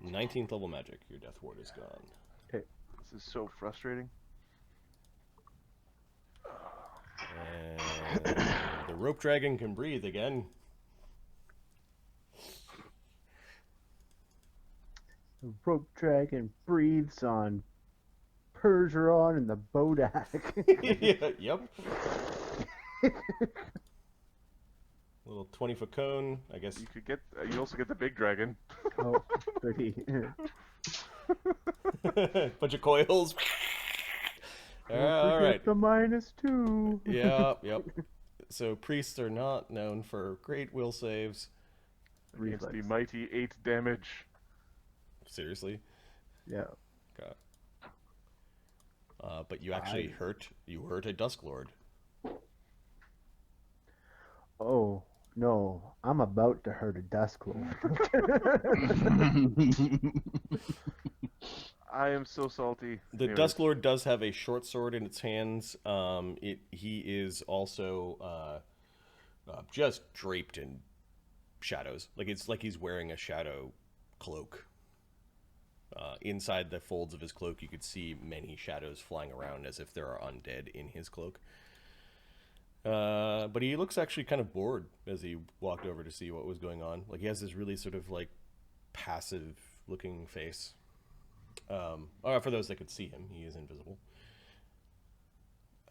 Nineteenth level magic, your Death Ward is gone. This is so frustrating. And the rope dragon can breathe again. The rope dragon breathes on Pergeron and the Bodak. Yeah, yep. Little 20-foot cone, I guess. You could get. You also get the big dragon. Oh, pretty. Bunch of coils. All right. The -2. Yep. So priests are not known for great will saves. Against Reflex. the mighty 8 damage. Seriously. Yeah. God. But you actually hurt a Dusk Lord. Oh, no. I'm about to hurt a Dusk Lord. I am so salty. The Anyways, Dusk Lord does have a short sword in its hands. He is also just draped in shadows. Like it's like he's wearing a shadow cloak. Inside the folds of his cloak, you could see many shadows flying around as if there are undead in his cloak. But he looks actually kind of bored as he walked over to see what was going on. Like he has this really sort of like passive-looking face. For those that could see him, he is invisible.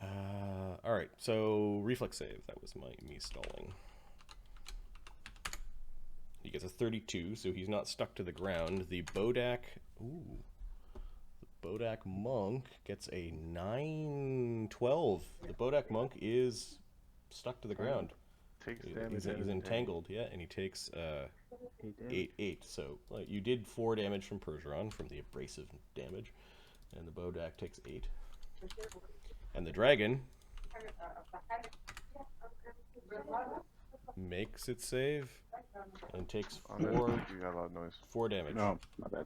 All right, so reflex save. That was me stalling. He gets a 32, so he's not stuck to the ground. The Bodak, ooh, Bodak Monk gets a 9-12. The Bodak Monk is stuck to the ground. Takes damage. He's entangled, yeah, and he takes 8. So you did 4 damage from Percheron from the abrasive damage, and the Bodak takes 8. And the dragon makes its save and takes 4 You got a lot of noise. 4 damage. No, my bad.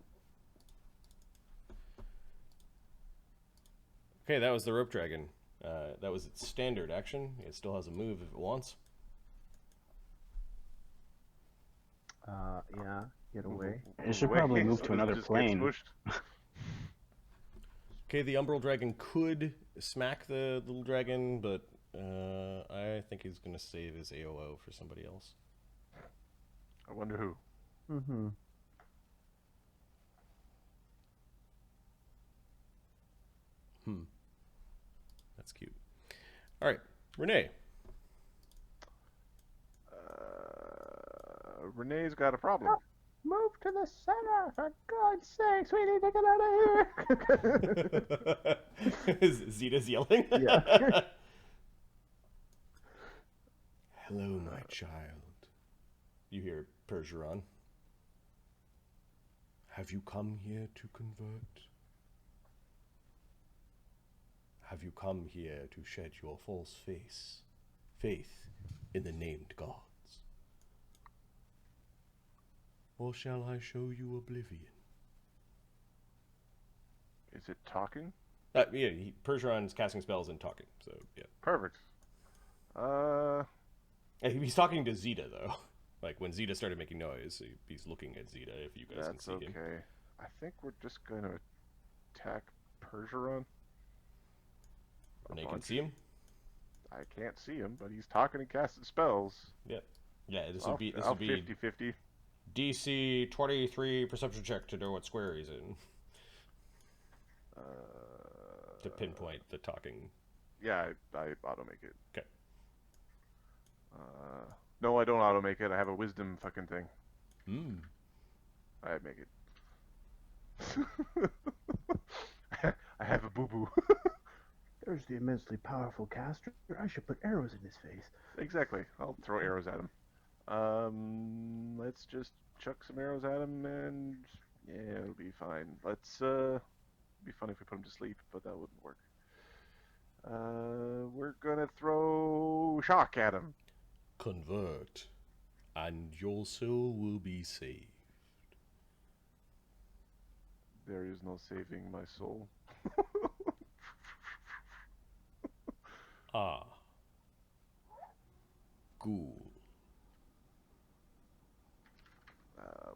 Okay, that was the rope dragon. That was its standard action. It still has a move if it wants. Yeah, get away. It should probably move to another plane. Okay, the umbral dragon could smack the little dragon, but I think he's going to save his AOO for somebody else. I wonder who. Mm-hmm. That's cute. All right, Renee. Renee's got a problem. Move to the center, for God's sakes, we need to get out of here. Zeta's yelling. Yeah. Hello, my child. You hear Percheron. Have you come here to convert? Have you come here to shed your false faith in the named gods? Or shall I show you oblivion? Is it talking? Yeah, Percheron's casting spells and talking, so yeah. Perfect. He's talking to Zeta, though. Like, when Zeta started making noise, he's looking at Zeta, if you guys can That's see okay. him. I think we're just going to attack Percheron. Renee can see him? I can't see him, but he's talking and casting spells. Yeah. Yeah, this I'll would be 50-50. DC 23 perception check to know what square he's in. To pinpoint the talking. Yeah, I auto make it. Okay. No, I don't auto make it. I have a wisdom fucking thing. I make it. I have a boo boo. There's the immensely powerful caster. I should put arrows in his face. Exactly. I'll throw arrows at him. Let's just chuck some arrows at him, and yeah, it'll be fine. Let's it'd be funny if we put him to sleep, but that wouldn't work. We're gonna throw shock at him. Convert, and your soul will be saved. There is no saving my soul. Ah. Ghoul.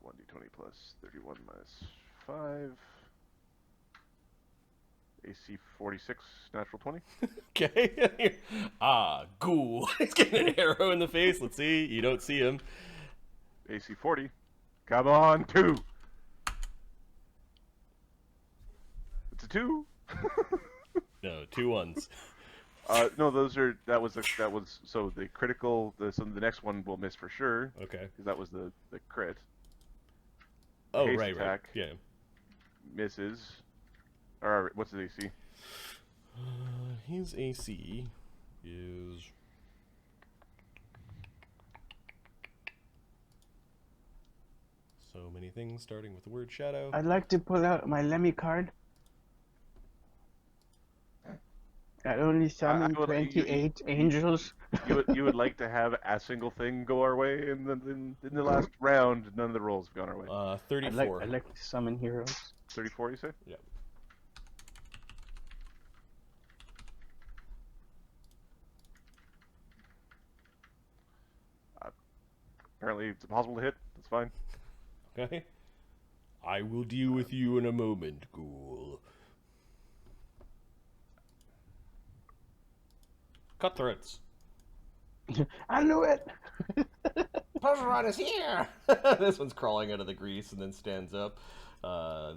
1d20 plus 31 minus 5. AC 46, natural 20. Okay. Ghoul. He's getting an arrow in the face. Let's see. You don't see him. AC 40. Come on, 2. It's a 2. No, 2 ones. No, that was so the critical. So the next one will miss for sure. Okay. Because that was the crit. Oh, Haste right. attack. Yeah. Misses. Or what's his AC? His AC is... So many things, starting with the word shadow. I'd like to pull out my Lemmy card. I only summoned 28 angels. You would like to have a single thing go our way, and then in the last round, none of the rolls have gone our way. 34. I'd like to summon heroes. 34, you say? Yeah. Apparently, it's impossible to hit. That's fine. Okay. I will deal with you in a moment, ghoul. Cutthroats. I knew it! Percheron is here! This one's crawling out of the grease and then stands up.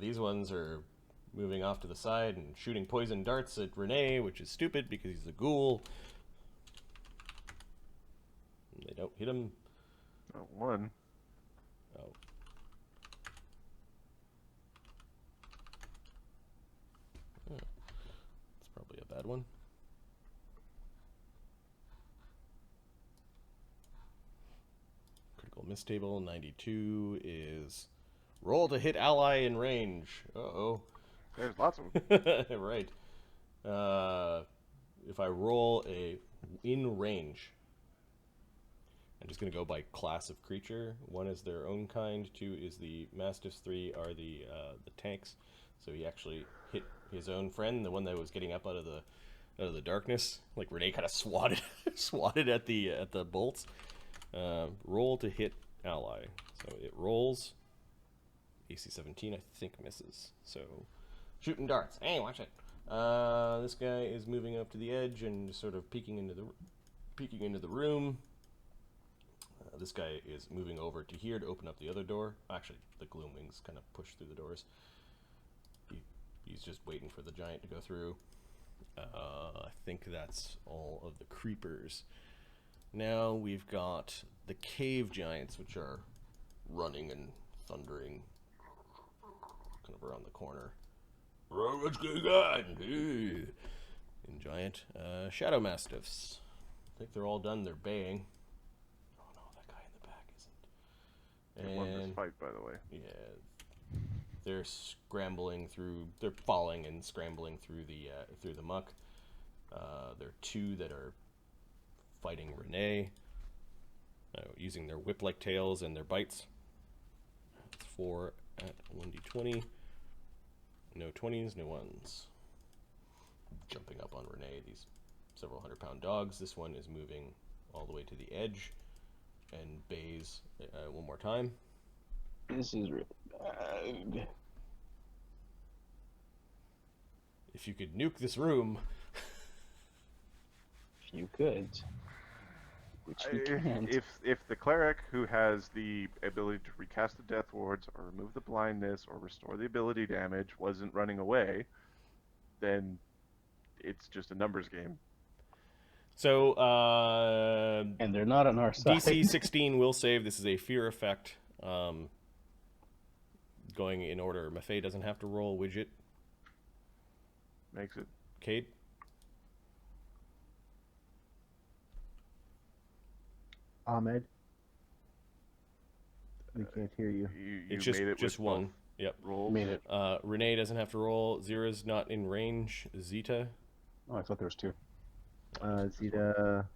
These ones are moving off to the side and shooting poison darts at Renee, which is stupid because he's a ghoul. They don't hit him. Oh, 1. Oh. one. Critical miss table. 92 is roll to hit ally in range. Uh-oh. There's lots of them. Right. If I roll a in range, I'm just going to go by class of creature. 1 is their own kind. 2 is the Mastiffs. 3 are the tanks. So he actually hit his own friend, the one that was getting up out of the darkness. Like Renee kind of swatted at the bolts. Roll to hit ally. So it rolls. AC 17, I think, misses. So shooting darts. Hey, watch it. This guy is moving up to the edge and just sort of peeking into the room. This guy is moving over to here to open up the other door. Actually, the gloom wings kind of push through the doors. He's just waiting for the giant to go through. I think that's all of the creepers. Now we've got the cave giants, which are running and thundering kind of around the corner. What's going on? And giant shadow mastiffs. I think they're all done. They're baying. Oh no, that guy in the back isn't. They won this fight, by the way. Yeah, they're scrambling through. They're falling and scrambling through the muck. There are 2 that are fighting Renee, using their whip-like tails and their bites. That's 4 at 1d20. No 20s, no 1s. Jumping up on Renee, these several 100-pound dogs. This one is moving all the way to the edge and bays one more time. This is really bad. If you could nuke this room. If you could. Which we can't. If the cleric who has the ability to recast the death wards or remove the blindness or restore the ability damage wasn't running away, then it's just a numbers game. So, and they're not on our side. DC 16 will save. This is a fear effect. Going in order. Maffei doesn't have to roll widget. Makes it. Cade? Ahmed? We can't hear you. You It's just, made it just with one. both Yep. rolls. Made it. Renee doesn't have to roll. Zyra's not in range. Zeta? Oh, I thought there was 2. Zeta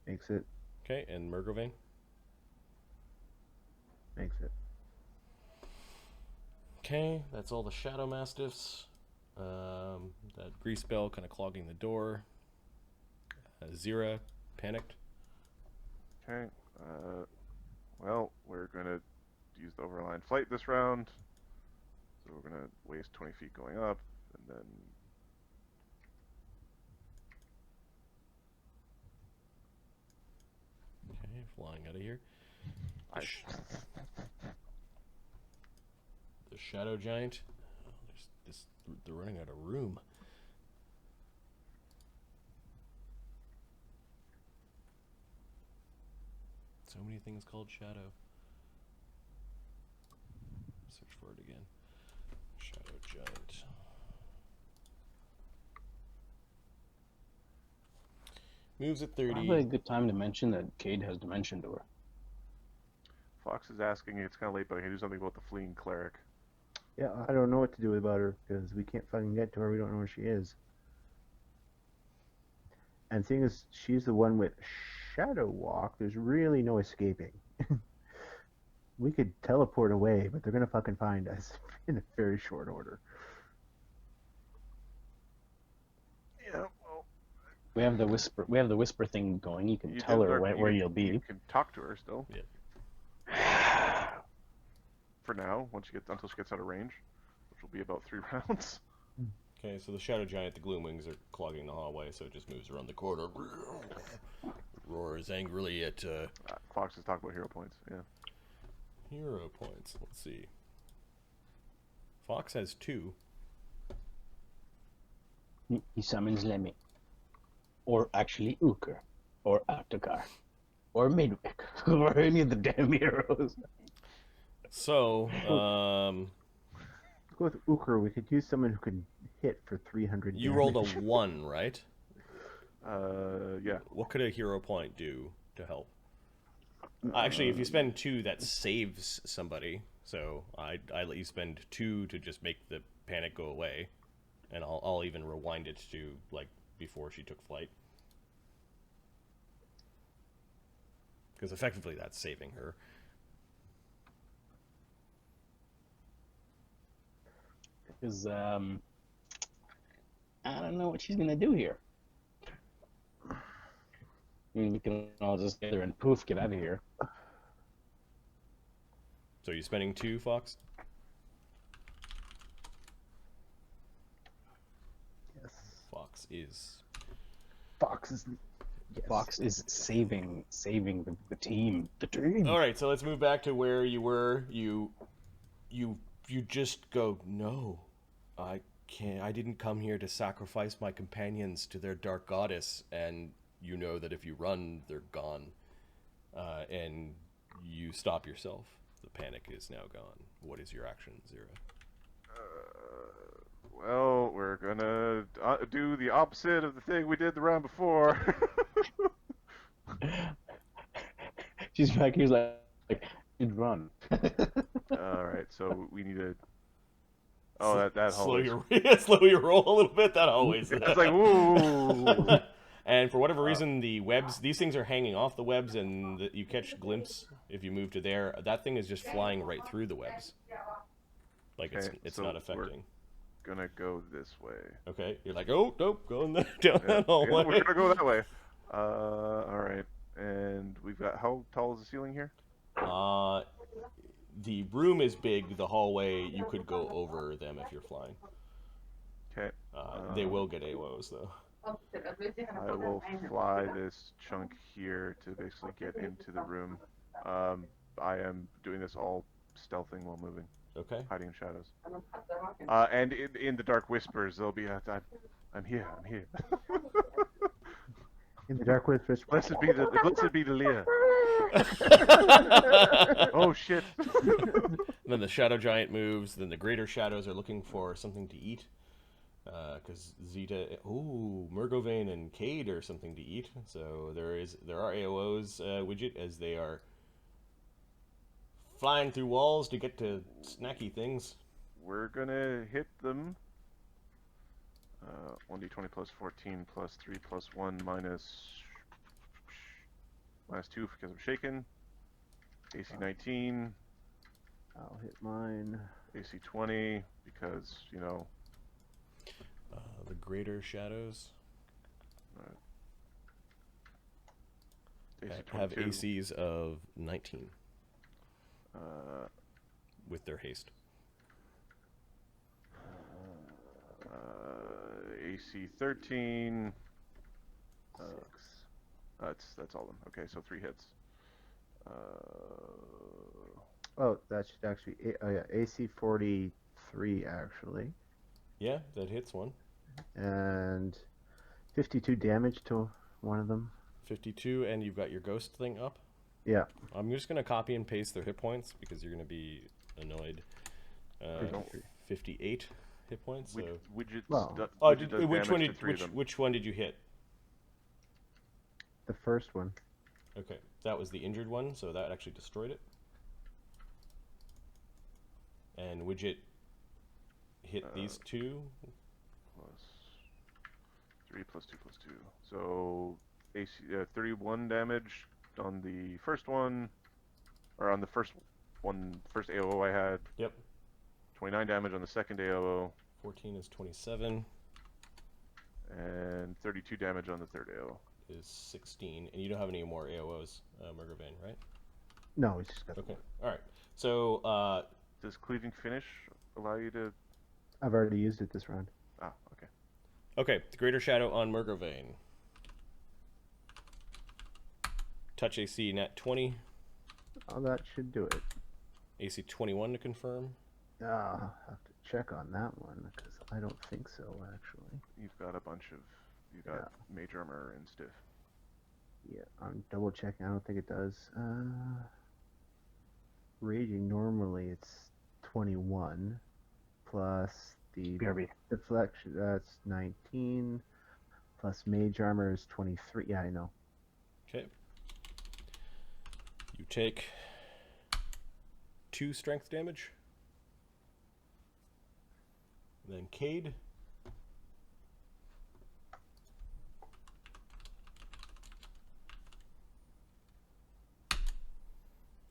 makes it. Okay, and Murgovane? Makes it. Okay, that's all the Shadow Mastiffs. That grease bell kind of clogging the door. Zyra, panicked. Okay. Well, we're going to use the overline flight this round. So we're going to waste 20 feet going up, and then... Okay, flying out of here. The Shadow Giant. Oh, they're running out of room. So many things called Shadow. Search for it again. Shadow Giant. Moves at 30. Probably a good time to mention that Cade has Dimension Door. Fox is asking, it's kind of late, but I can do something about the fleeing cleric. Yeah, I don't know what to do about her because we can't fucking get to her. We don't know where she is. And the thing is, she's the one with Shadow Walk. There's really no escaping. We could teleport away, but they're gonna fucking find us in a very short order. Yeah, well... We have the whisper. We have the whisper thing going. You can tell her where you'll be. You can talk to her still. Yeah. For now, until she gets out of range, which will be about 3 rounds. Okay, so the Shadow Giant, the Gloomwings are clogging the hallway, so it just moves around the corridor. Roars angrily at Fox is talking about hero points. Yeah. hero points. Let's see. Fox has 2. He summons Lemmy. Or actually Uker. Or Atokar. Or Midwick. Or any of the damn heroes. So, go with Uker. We could use someone who can hit for 300 You damage. rolled a 1, right? Yeah. What could a hero point do to help? Actually, if you spend 2, that saves somebody. So I let you spend 2 to just make the panic go away, and I'll even rewind it to like before she took flight, because effectively that's saving her. Because I don't know what she's gonna do here. I mean, we can all just get her and poof, get out of here. So you're spending 2, Fox? Yes. Fox is. Fox is. Yes. Fox is saving the team. The team. All right, so let's move back to where you were. You just go, no, I can't. I didn't come here to sacrifice my companions to their dark goddess, and you know that if you run, they're gone. And you stop yourself. The panic is now gone. What is your action, Zyra? Well, we're gonna do the opposite of the thing we did the round before. She's back here like you'd run. All right, so we need to. Oh, that slow always. slow your roll a little bit. That always. It's like woo. And for whatever reason, the webs, these things are hanging off the webs, and you catch glimpse if you move to there. That thing is just flying right through the webs. Like it's so not affecting. We're gonna go this way. Okay, you're like, oh nope, going down that hallway. We're gonna go that way. All right, and we've got how tall is the ceiling here? The room is big. The hallway, you could go over them if you're flying. Okay. They will get AOs though. I will fly this chunk here to basically get into the room. I am doing this all stealthing while moving, Okay. hiding in shadows. And in the dark whispers, there'll be I'm here, I'm here. In the dark whispers. Blessed be the Leah. Oh shit. Then the shadow giant moves. Then the greater shadows are looking for something to eat. Because Zeta, Murgovane and Cade are something to eat. So there are AOs widget as they are flying through walls to get to snacky things. We're gonna hit them. 1d20 plus 14 plus 3 plus 1 minus 2 because I'm shaken. AC 19. I'll hit mine. AC 20 because, you know. The greater shadows AC have 22. ACs of 19 with their haste. AC 13. 6. That's all of them. Okay, so 3 hits. Oh, that should actually. Oh yeah, AC 43 actually, Yeah, that hits one. and 52 damage to one of them. 52, and you've got your ghost thing up. Yeah. I'm just gonna copy and paste their hit points because you're gonna be annoyed. 58 hit points. So. Widget Well, does which one damage to 3 of them. which one did you hit? The first one. Okay, that was the injured one, so that actually destroyed it. And widget hit these 2. Plus 3 plus 2 plus 2. So AC 31 damage on the first one, or on the first AOO I had. Yep. 29 damage on the second AOO. 14 is 27. And 32 damage on the third AOO. Is 16, and you don't have any more AOs, Murgovane, right? No, it's just got. Okay. All right. So Does cleaving finish allow you to? I've already used it this round. Ah, okay. okay, the greater shadow on Murgovane. Touch AC nat 20. Oh, that should do it. AC 21 to confirm. I'll have to check on that one because I don't think so actually. You've got a bunch of. You got mage armor and stiff. Yeah, I'm double checking. I don't think it does. Raging normally it's 21 plus the BRB. deflection. That's 19. Plus mage armor is 23. Yeah, I know. Okay. You take 2 strength damage. Then Cade.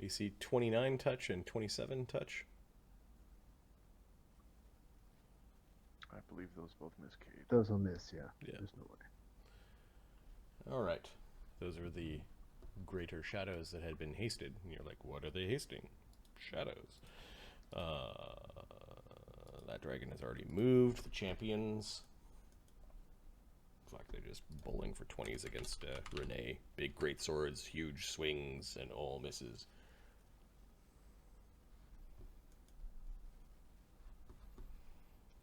AC 29 touch and 27 touch. I believe those both miss Cade. Those will miss, yeah. Yeah. There's no way. All right. Those are the greater shadows that had been hasted. And you're like, what are they hasting? Shadows. That dragon has already moved. The champions. Fuck, they're just bowling for 20s against Renee. Big great swords, huge swings, and all misses.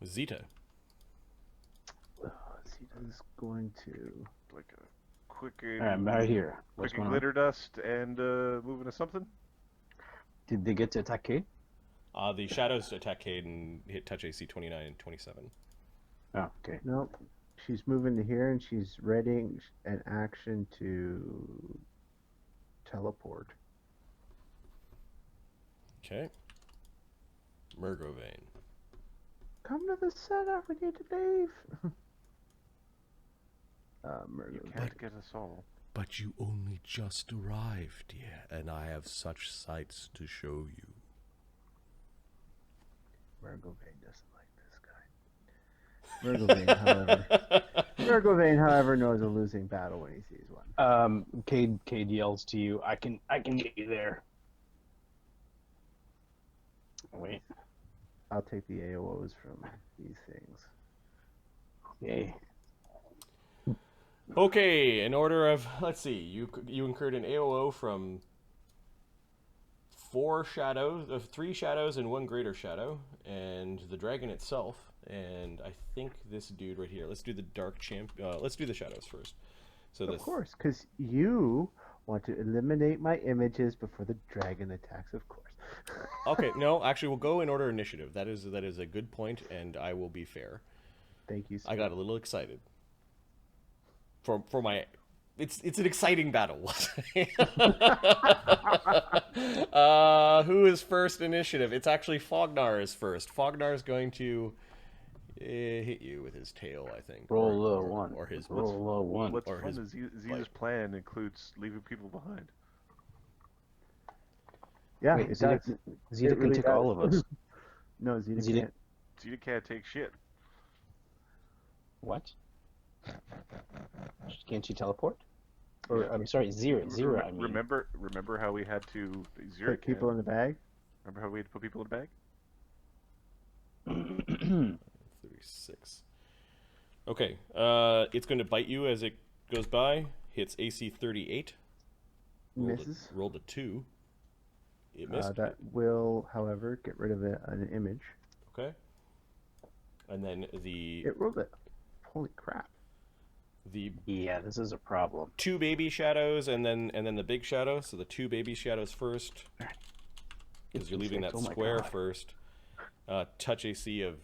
Zeta. Zeta's going to... Like a quick, I'm right here. What's quick going on? glitter dust and move into something. Did they get to attack Cade? The shadows attack Cade and hit touch AC 29 and 27. Oh, okay. Nope. She's moving to here, and she's readying an action to teleport. Okay. Murgovane. Come to the center. We need to leave. You Murgo. can't get us all. But you only just arrived, dear, and I have such sights to show you. Murgovane doesn't like this guy. Murgovane, however, knows a losing battle when he sees one. Cade yells to you, I can get you there. Wait. I'll take the AOs from these things. Yay. Okay, in order of, let's see, you incurred an AOO from 3 shadows and 1 greater shadow, and the dragon itself, and I think this dude right here. Let's do the dark champ. Let's do the shadows first. So Of course, because you want to eliminate my images before the dragon attacks, of course. Okay, no, actually, we'll go in order of initiative. That is a good point, and I will be fair. Thank you, sir. I got a little excited. For my, it's an exciting battle. Who is first initiative? It's actually Fognar is first. Fognar is going to hit you with his tail, I think. Roll a 1. Or his Roll a 1. What's Or fun his is Zeta's bite. plan includes leaving people behind. Yeah, Wait, it Zeta, does. Zeta It can really take does. all of us. No, Zeta Zeta- can't. Zeta can't take shit. What? Can't she teleport? Or, I'm sorry, Zyra, I mean. Remember how we had to Zyra Put people in the bag? Remember how we had to put people in the bag? 36. Okay, it's going to bite you as it goes by. Hits AC 38. Misses. Rolled a 2. It missed. That will, however, get rid of an image. Okay. And then the It rolled it. Holy crap. Yeah, this is a problem. 2 baby shadows and then the big shadow. So the 2 baby shadows first, because you're leaving that Oh my square God. first. Touch AC of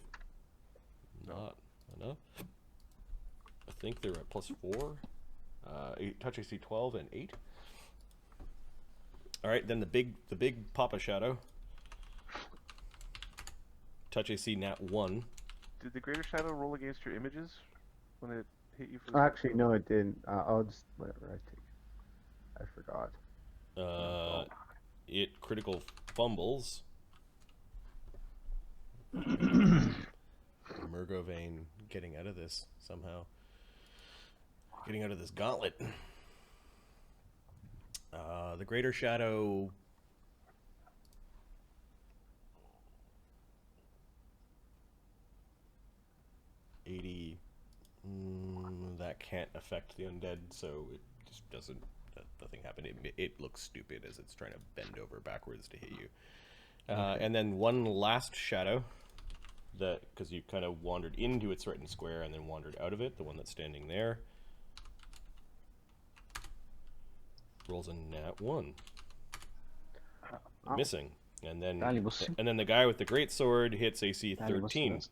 not enough. I think they're at +4. Touch AC 12 and 8. All right, then the big Papa Shadow. Touch AC nat 1. Did the Greater Shadow roll against your images when it hit you? For the Actually, no, it didn't. I'll just whatever I take. I forgot. It critical fumbles. Murgovane getting out of this somehow. Getting out of this gauntlet. The Greater Shadow. That can't affect the undead, so it just doesn't. Nothing happened. It looks stupid as it's trying to bend over backwards to hit you. And then one last shadow, that because you kind of wandered into its threatened square and then wandered out of it. The one that's standing there rolls a nat 1, Oh. missing. And then Valuables. the guy with the great sword hits AC 13.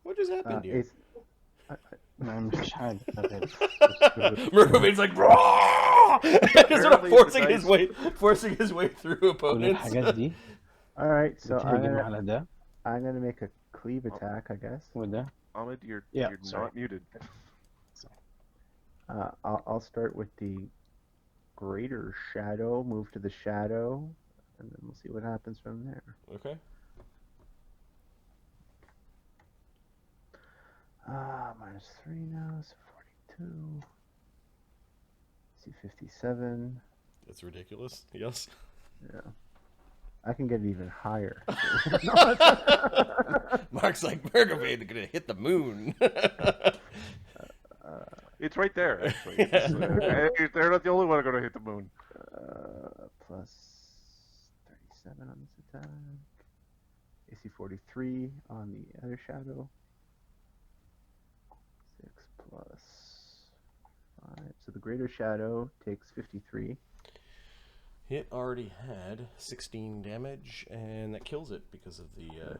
What just happened here? I'm shy of it. Murkovane's like, "Raw!" Just sort of Apparently forcing his way through opponents. All right, so I'm Reborn. gonna make a cleave attack, I guess. Ahmed, you're sorry. not muted. I'll start with the greater shadow. Move to the shadow, and then we'll see what happens from there. Okay. -3 now, so 42. See 57. That's ridiculous. Yes. Yeah. I can get it even higher. Mark's like, Murkovane gonna hit the moon. It's right there, actually. They're not the only one going to hit the moon. Plus 37 on this attack. AC 43 on the other shadow. 6 plus 5. So the greater shadow takes 53. It already had 16 damage, and that kills it because of the...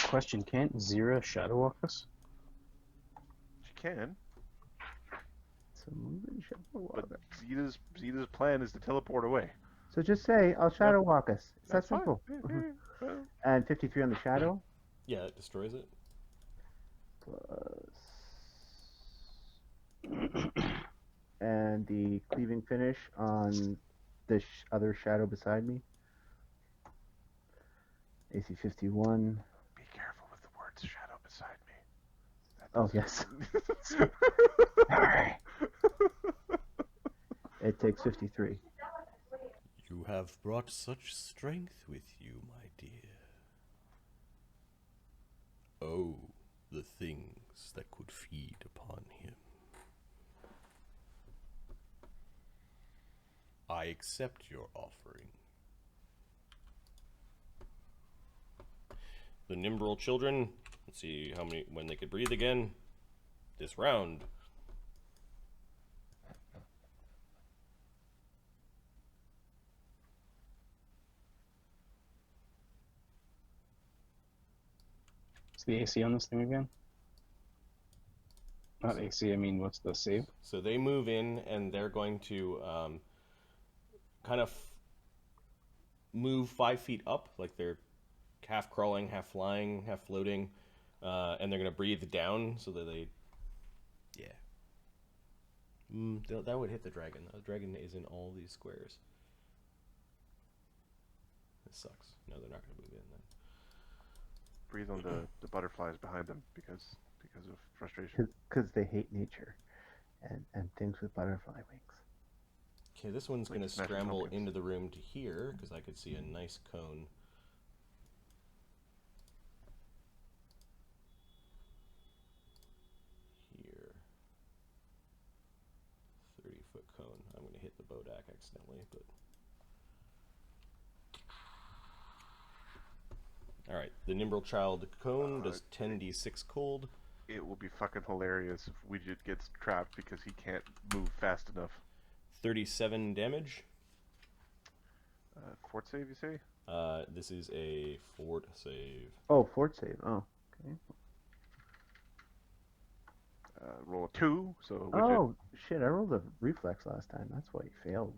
Question, can't Zyra shadow walk us? She can. So move and shadow walk. But Zeta's plan is to teleport away. So just say, I'll shadow walk us. It's that That's fine. simple. Well, And 53 on the shadow. Yeah, it destroys it. And the cleaving finish on the other shadow beside me. AC 51. be careful with the words shadow beside me. Oh, yes. Alright. It takes 53. You have brought such strength with you, my dear. Oh, the things that could feed upon him. I accept your offering. The Umbral children, let's see when they could breathe again. This round. What's the AC on this thing again? Not AC, I mean, what's the save? So they move in, and they're going to kind of move 5 feet up, like they're half crawling, half flying, half floating, and they're going to breathe down so that they, that would hit the dragon. The dragon is in all these squares. This sucks. No, they're not going to move in then. Breathe on the butterflies behind them because of frustration. Because they hate nature and things with butterfly wings. Okay, this one's Like going to Smashing scramble Pumpkins. into the room to here, because I could see a nice cone. Here. 30-foot cone. I'm going to hit the Bodak accidentally, but... Alright, the Umbral Child cone does 10d6 cold. It will be fucking hilarious if Widget gets trapped because he can't move fast enough. 37 damage. Fort save, you say? This is a fort save. Oh, fort save. Oh, okay. Roll a 2, so Widget. Oh, shit. I rolled a reflex last time. That's why he failed.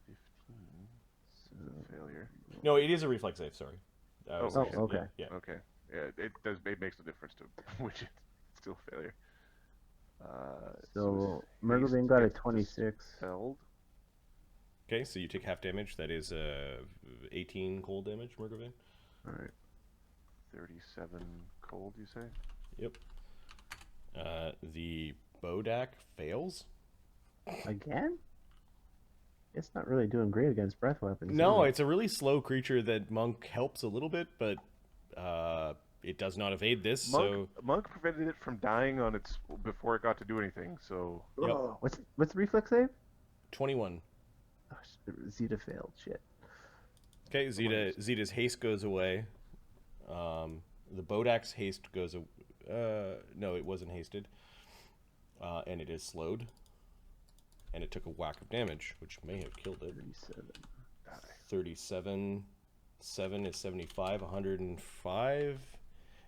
15. This is a failure. No, it is a reflex save, sorry. Oh, shit. Okay. Yeah. Okay. Yeah, it makes a difference to Widget. It's still a failure. So, his Murgovane haste got a gets 26. dispelled. Okay, so you take half damage. That is 18 cold damage, Murgovane. Alright. 37 cold, you say? Yep. The Bodak fails. Again? It's not really doing great against breath weapons. No, is it? it's a really slow creature that Monk helps a little bit, but it does not evade this. Monk prevented it from dying on its before it got to do anything. So Yep. Oh, what's the reflex save? 21. Oh, Zeta failed. Shit. Okay, Zeta's haste goes away. The Bodak's haste goes away. No, it wasn't hasted. And it is slowed. and it took a whack of damage, which may have killed it. 37. 37. 7 is 75, 105.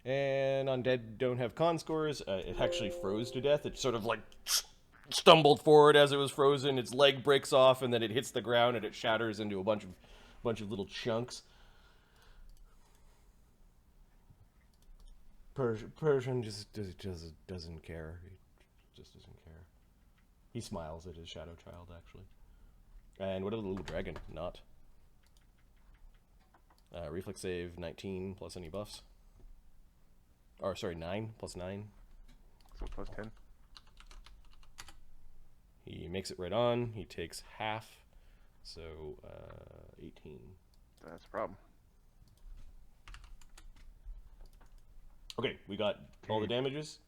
And undead don't have con scores. It actually froze to death. It sort of like stumbled forward as it was frozen. Its leg breaks off, and then it hits the ground, and it shatters into a bunch of little chunks. Persian just doesn't care. He just doesn't care. He smiles at his shadow child, actually. And what a little dragon, not. Reflex save 19 plus any buffs. Or sorry, 9 plus 9. So plus 10. He makes it right on. He takes half, so 18. That's a problem. Okay, we got all the damages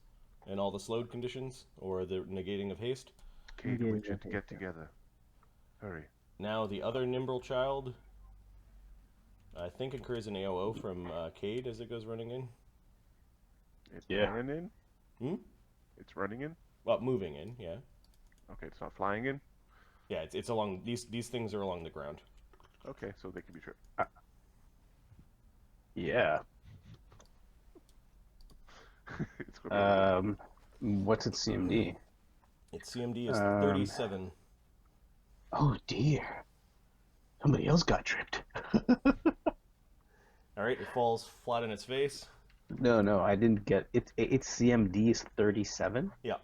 and all the slowed conditions, or the negating of haste. Cade, Negating Widget, of haste, get yeah. together. Hurry. Now the other nimble child, I think, incurs an AOO from Cade as it goes running in. It's Yeah. running in? Hmm? It's running in? Well, moving in, yeah. Okay, it's not flying in? Yeah, it's along, these things are along the ground. Okay, so they can be tripped. Yeah. It's gonna What's its CMD? Its CMD is Um, 37. Oh dear. Somebody else got tripped. Alright, it falls flat on its face. No, I didn't get it. Its CMD is 37. Yeah.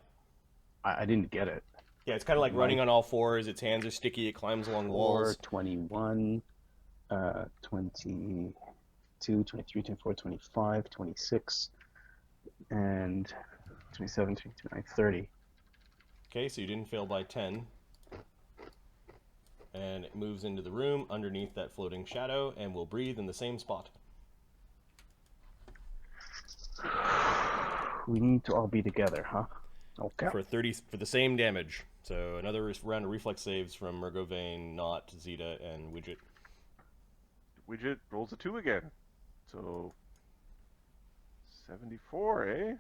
I didn't get it. Yeah, it's kind of like running on all fours. Its hands are sticky. It climbs along 4, walls. 21, 22, 23, 24, 25, 26, and 27, 29, 30. Okay, so you didn't fail by 10. And it moves into the room underneath that floating shadow and will breathe in the same spot. We need to all be together, huh? Okay. For the same damage. So another round of reflex saves from Murgovane, Not, Zeta, and Widget. Widget rolls a 2 again. So 74, eh?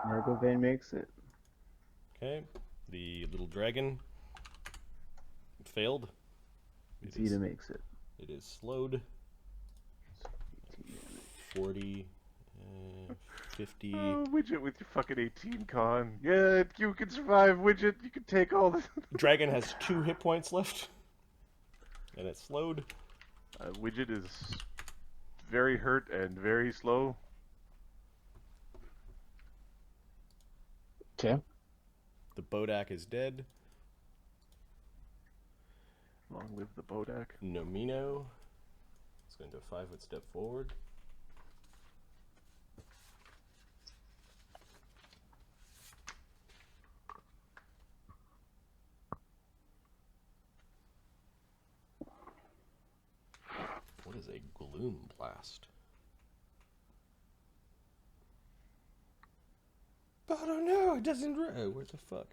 Murgovane makes it. Okay, the little dragon failed. Zeta makes it. It is slowed. 40, 50. Oh, Widget with your fucking 18 con. Yeah, you can survive, Widget. You can take all this. Dragon has 2 hit points left. And it's slowed. Widget is very hurt and very slow. Okay. The Bodak is dead. Long live the Bodak. Nomino is going to 5-foot step forward. What is a gloom blast? I don't know. It doesn't. What the fuck?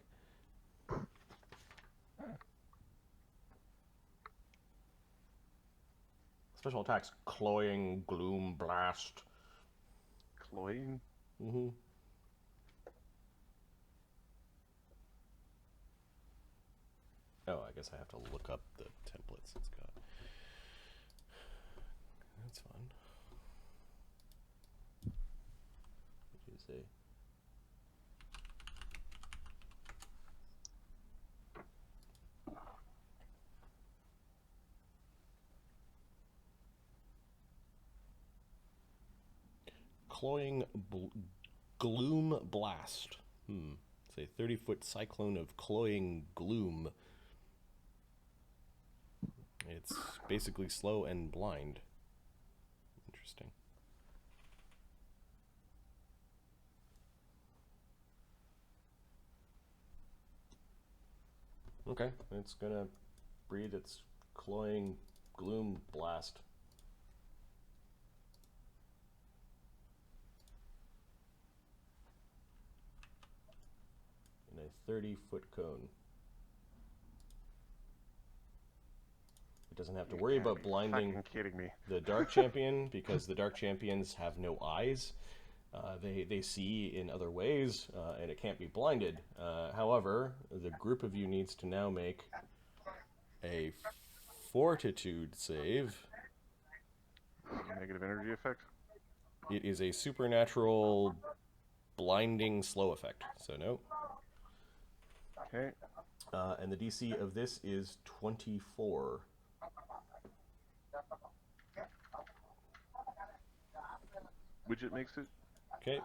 Special attacks: cloying, gloom blast. Cloying? Mm-hmm. Oh, I guess I have to look up the templates it's got. That's fun. What do you say? Cloying gloom blast. It's a 30-foot cyclone of cloying gloom. It's basically slow and blind. Interesting. Okay, it's gonna breathe its cloying gloom blast. In a 30-foot cone. It doesn't have to worry about blinding Fucking kidding me. the Dark Champion because the Dark Champions have no eyes. They see in other ways, and it can't be blinded. However, the group of you needs to now make a fortitude save. Negative energy effect. It is a supernatural blinding slow effect, so no. Okay. And the DC of this is 24. Widget makes it. Okay.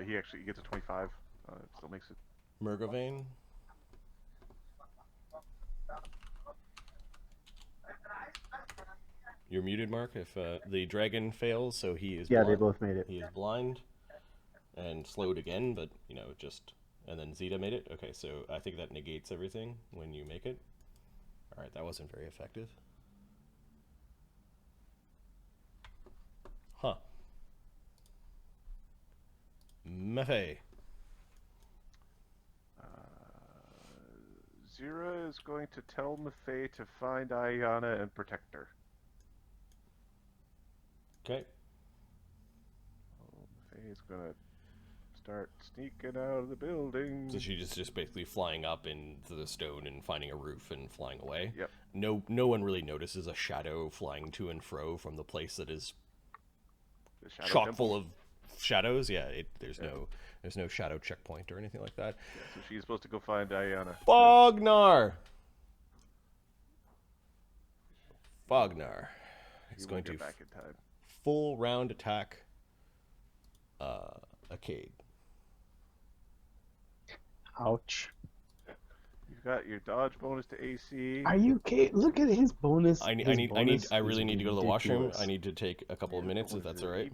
He gets a 25. It still makes it. Murgavane. You're muted, Mark. If the dragon fails, so he is Yeah, blind. they both made it. He is blind and slowed again, but just and then Zeta made it. Okay, so I think that negates everything when you make it. All right, that wasn't very effective. Huh. Mefe. Zyra is going to tell Mafe to find Ayana and protect her. Okay. Mafe is gonna start sneaking out of the building. So she's just basically flying up into the stone and finding a roof and flying away. Yep. No one really notices a shadow flying to and fro from the place that is chock full of shadows. Yeah, there's no shadow checkpoint or anything like that. Yeah, so she's supposed to go find Ayana. Bognar is going to get back in time. full round attack a Cade. Ouch. You've got your dodge bonus to AC. Are you kidding? Look at his bonus. I His really need to go to the washroom. ridiculous. I need to take a couple of minutes if that's all right.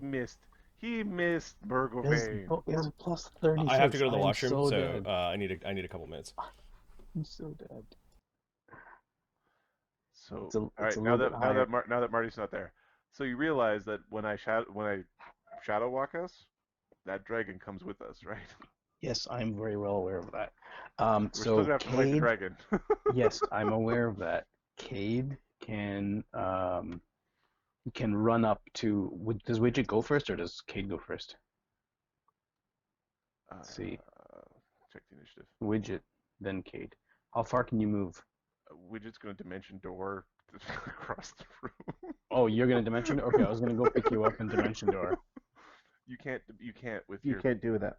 He missed Burgle His, Vein. his plus 36. I have to go to the I'm washroom, so so dead. I need a couple minutes. I'm so dead. So It's a- all right, it's a now little that bit now that Marty's not there, so you realize that when I shadow walk us, that dragon comes with us, right? Yes, I'm very well aware of that. We're still So gonna have to fight the Cade, dragon. yes, I'm aware of that. Cade can run up to. Does Widget go first or does Cade go first? Let's see. Check the initiative. Widget, then Cade. How far can you move? Widget's gonna dimension door across the room. Oh, you're gonna dimension? Okay, I was gonna go pick you up and dimension door. You can't with You your. can't do that.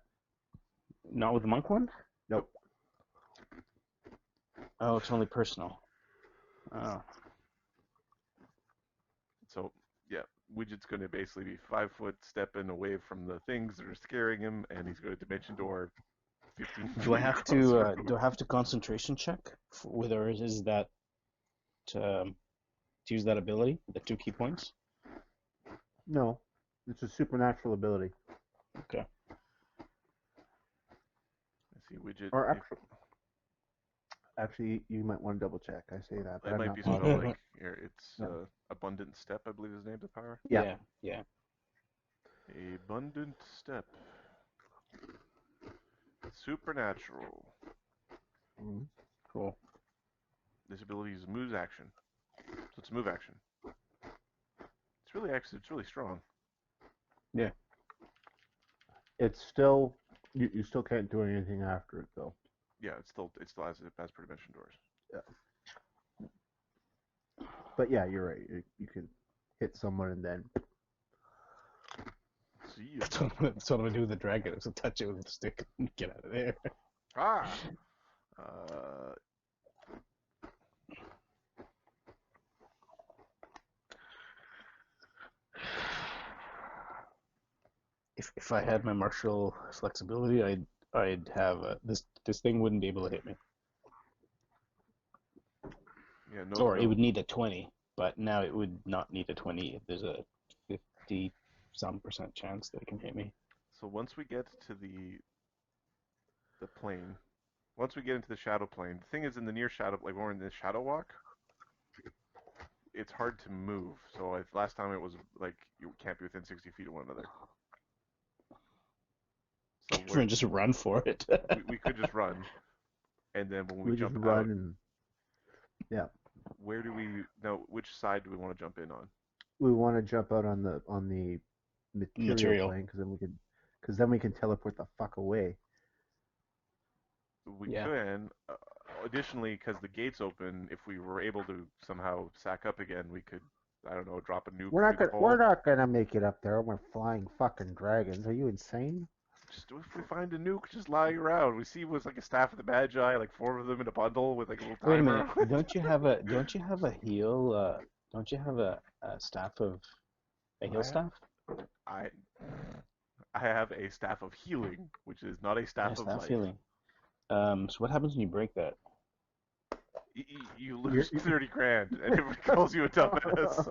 Not with the monk one? Nope. Oh, it's only personal. Oh. So yeah, Widget's gonna basically be 5 foot stepping away from the things that are scaring him, and he's gonna dimension door 15 Do I feet have across to the room. do I have to concentration check whether it is that to use that ability, the 2 key points? No, it's a supernatural ability. Okay. I see Widget. Or actually, you might want to double check. I say that, but It I'm might not be positive. spelled like here. It's No. abundant step, I believe is the name of the power. Yeah. Yeah. Abundant step. Supernatural. Mhm. Cool. This ability is move action, so it's a move action. It's really strong. Yeah. It's still you still can't do anything after it though. Yeah, it still has per dimension doors. But yeah, you're right. You can hit someone and then See ya. That's what I'm gonna do with the dragon, is to touch it with a stick and get out of there. Ah. If I had my martial flexibility, I'd have this thing wouldn't be able to hit me. Yeah, Or it would need a 20, but now it would not need a 20. There's a 50-some% chance that it can hit me. So once we get to the plane, once we get into the shadow plane, the thing is in the near shadow, like when we're in the shadow walk, it's hard to move. So last time it was like you can't be within 60 feet of one another. So Just run for it. we could just run, and then when we just jump run out, and yeah. where do we know? Which side do we want to jump in on? We want to jump out on the material plane, because then we can teleport the fuck away. We Yeah. can. Additionally, because the gate's open, if we were able to somehow sack up again, we could, I don't know, drop a nuke We're not through gonna the hole. we're not gonna make it up there. We're flying fucking dragons. Are you insane? Just if we find a nuke just lying around, we see what's like a staff of the Magi, like 4 of them in a bundle with like a little Wait a timer. minute. Don't you have a heal? Don't you have a staff of a heal staff? I have a staff of healing, which is not a staff of Staff life. healing. So what happens when you break that? You lose 30 grand, and everybody calls you a dumbass.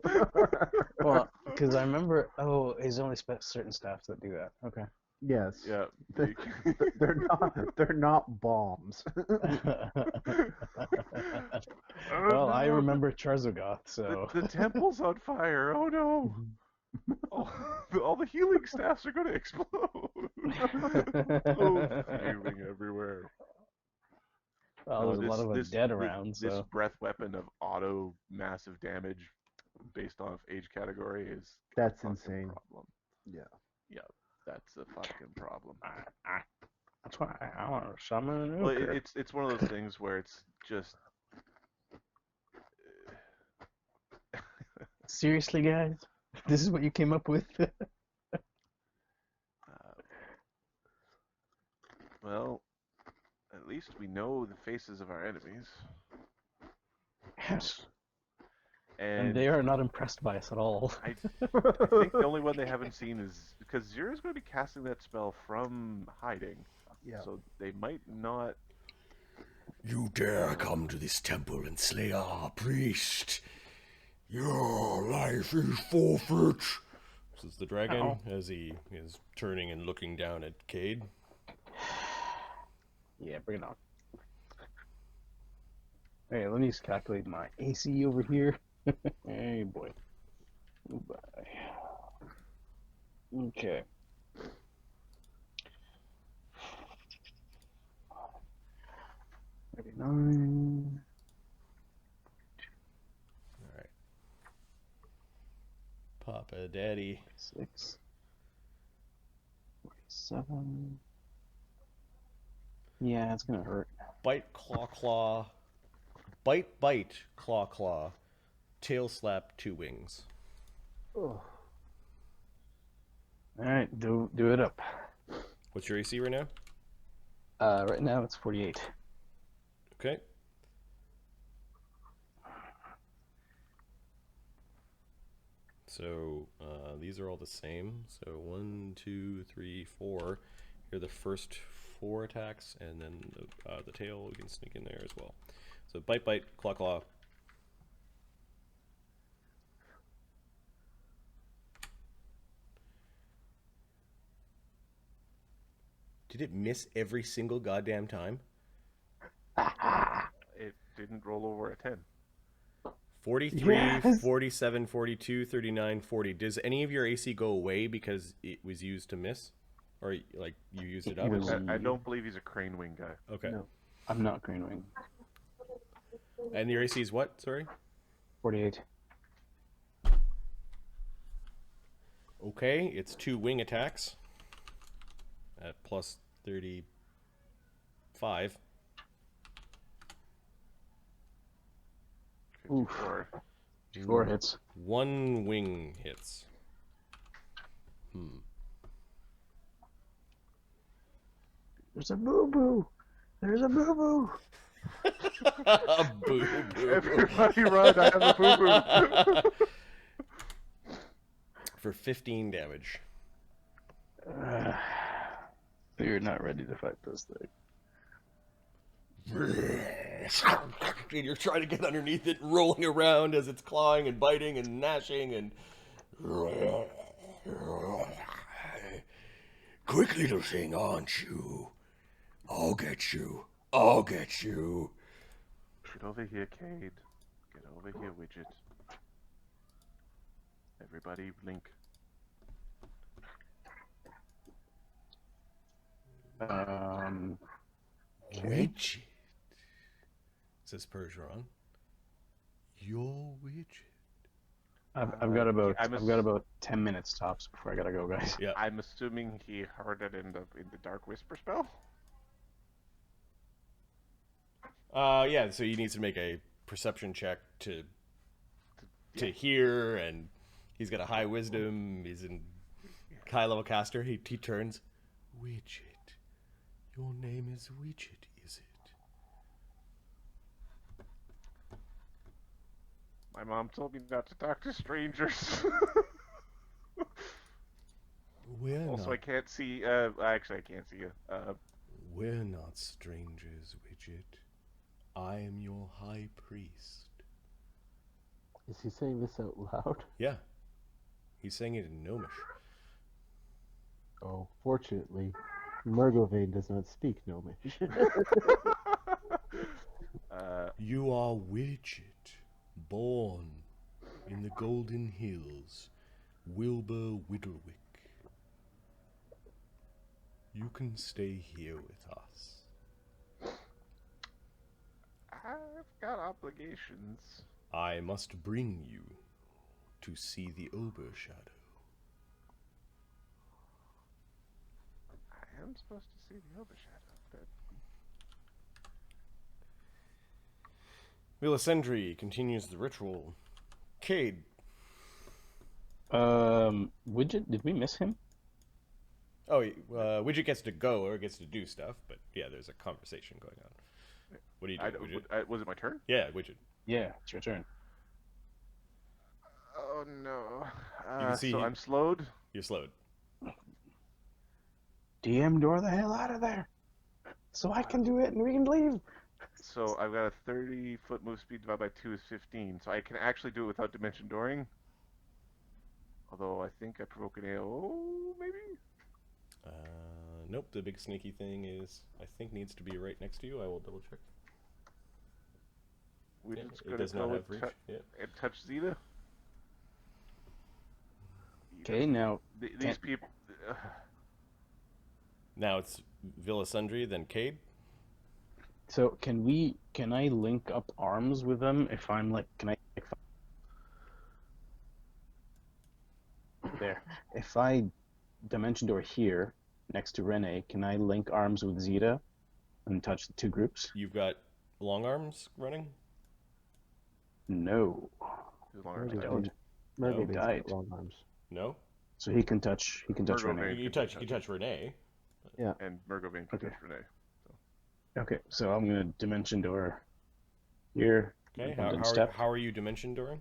Well, because I remember. Oh, it's only certain staffs that do that. Okay. Yes. Yeah. They're not bombs. Well, I remember Charzogoth, so The temple's on fire. Oh no! All the healing staffs are going to explode. Healing everywhere. well, there's a lot of them dead around. This So breath weapon of auto massive damage based off age category is That's a fucking insane. problem. Yeah. That's a fucking problem. that's why I want to summon a nuke. Well, it's one of those things where it's just Seriously, guys, this is what you came up with? well, at least we know the faces of our enemies. Yes. And they are not impressed by us at all. I think the only one they haven't seen is because Zyra's going to be casting that spell from hiding. Yeah. So they might not. You dare come to this temple and slay our priest? Your life is forfeit. This is the dragon as he is turning and looking down at Cade. Yeah, bring it on. Hey, let me just calculate my AC over here. Hey, boy. Goodbye. Okay. $39. Alright. Papa Daddy. 46. 47. Yeah, it's gonna hurt. Bite, claw, claw. Bite, bite, claw, claw. Tail slap, 2 wings. Oh. Alright, do it up. What's your AC right now? Right now it's 48. Okay. So these are all the same. So 1, 2, 3, 4. Here are the first 4 attacks, and then the tail we can sneak in there as well. So bite, bite, claw, claw. Did it miss every single goddamn time? It didn't roll over a 10. 43, Yes. 47, 42, 39, 40. Does any of your AC go away because it was used to miss? Or, like, you used it up? I don't believe he's a crane wing guy. Okay. No. I'm not Green Wing. And your AC is what? Sorry? 48. Okay, it's 2 wing attacks at plus 35. Oof. 54. 4 hits. 1 wing hits. There's a boo-boo. There's a boo-boo. Boo, boo. Everybody run! I have a boo boo. For 15 damage. You're not ready to fight this thing. And you're trying to get underneath it, rolling around as it's clawing and biting and gnashing and... Quick little thing, aren't you? I'll get you. I'll get you. Get over here, Cade. Get over here, Widget. Everybody, Link. Widget. Says Percheron. Your widget. I've got about I'm I've got about 10 minutes tops before I gotta go, guys. Yeah. I'm assuming he heard it in the Dark Whisper spell. Yeah. So he needs to make a perception check to hear, and he's got a high wisdom. He's in high level caster. He turns. Widget, your name is Widget, is it? My mom told me not to talk to strangers. We're Also, not. I can't see. Actually, I can't see you. We're not strangers, Widget. I am your high priest. Is he saying this out loud? Yeah. He's saying it in Gnomish. Oh, fortunately, Murgovane does not speak Gnomish. You are Widget, born in the Golden Hills, Wilbur Whittlewick. You can stay here with us. I've got obligations. I must bring you to see the Overshadow. I am supposed to see the Overshadow, but Villasendry continues the ritual. Cade. Widget, did we miss him? Oh, Widget gets to go or gets to do stuff, but yeah, there's a conversation going on. What do you do, Widget? Was it my turn? Yeah, Widget. Yeah, it's your turn. Oh no. You can see so I'm slowed. You're slowed. DM, door the hell out of there, so I can do it and we can leave. So I've got a 30-foot move speed divided by 2 is 15. So I can actually do it without dimension dooring. Although I think I provoke an AO, maybe? Nope, the big sneaky thing is, I think, needs to be right next to you. I will double check. We're Yeah, just it gonna does not go have reach. Yeah. and touch Zyra. Okay, now These people. Now it's Villasendry, then Cade. so can I link up arms with them if I'm like there? If I dimension door here next to Rene, can I link arms with Zyra and touch the two groups? You've got long arms running. No. Murgovane's died. got long arms. No. So he can touch Murgovane. Rene. You touch Renee. Yeah. And Murgovane can Okay. touch Renee. Okay, so I'm gonna dimension door here. Okay. Abundant step. How are you dimension dooring?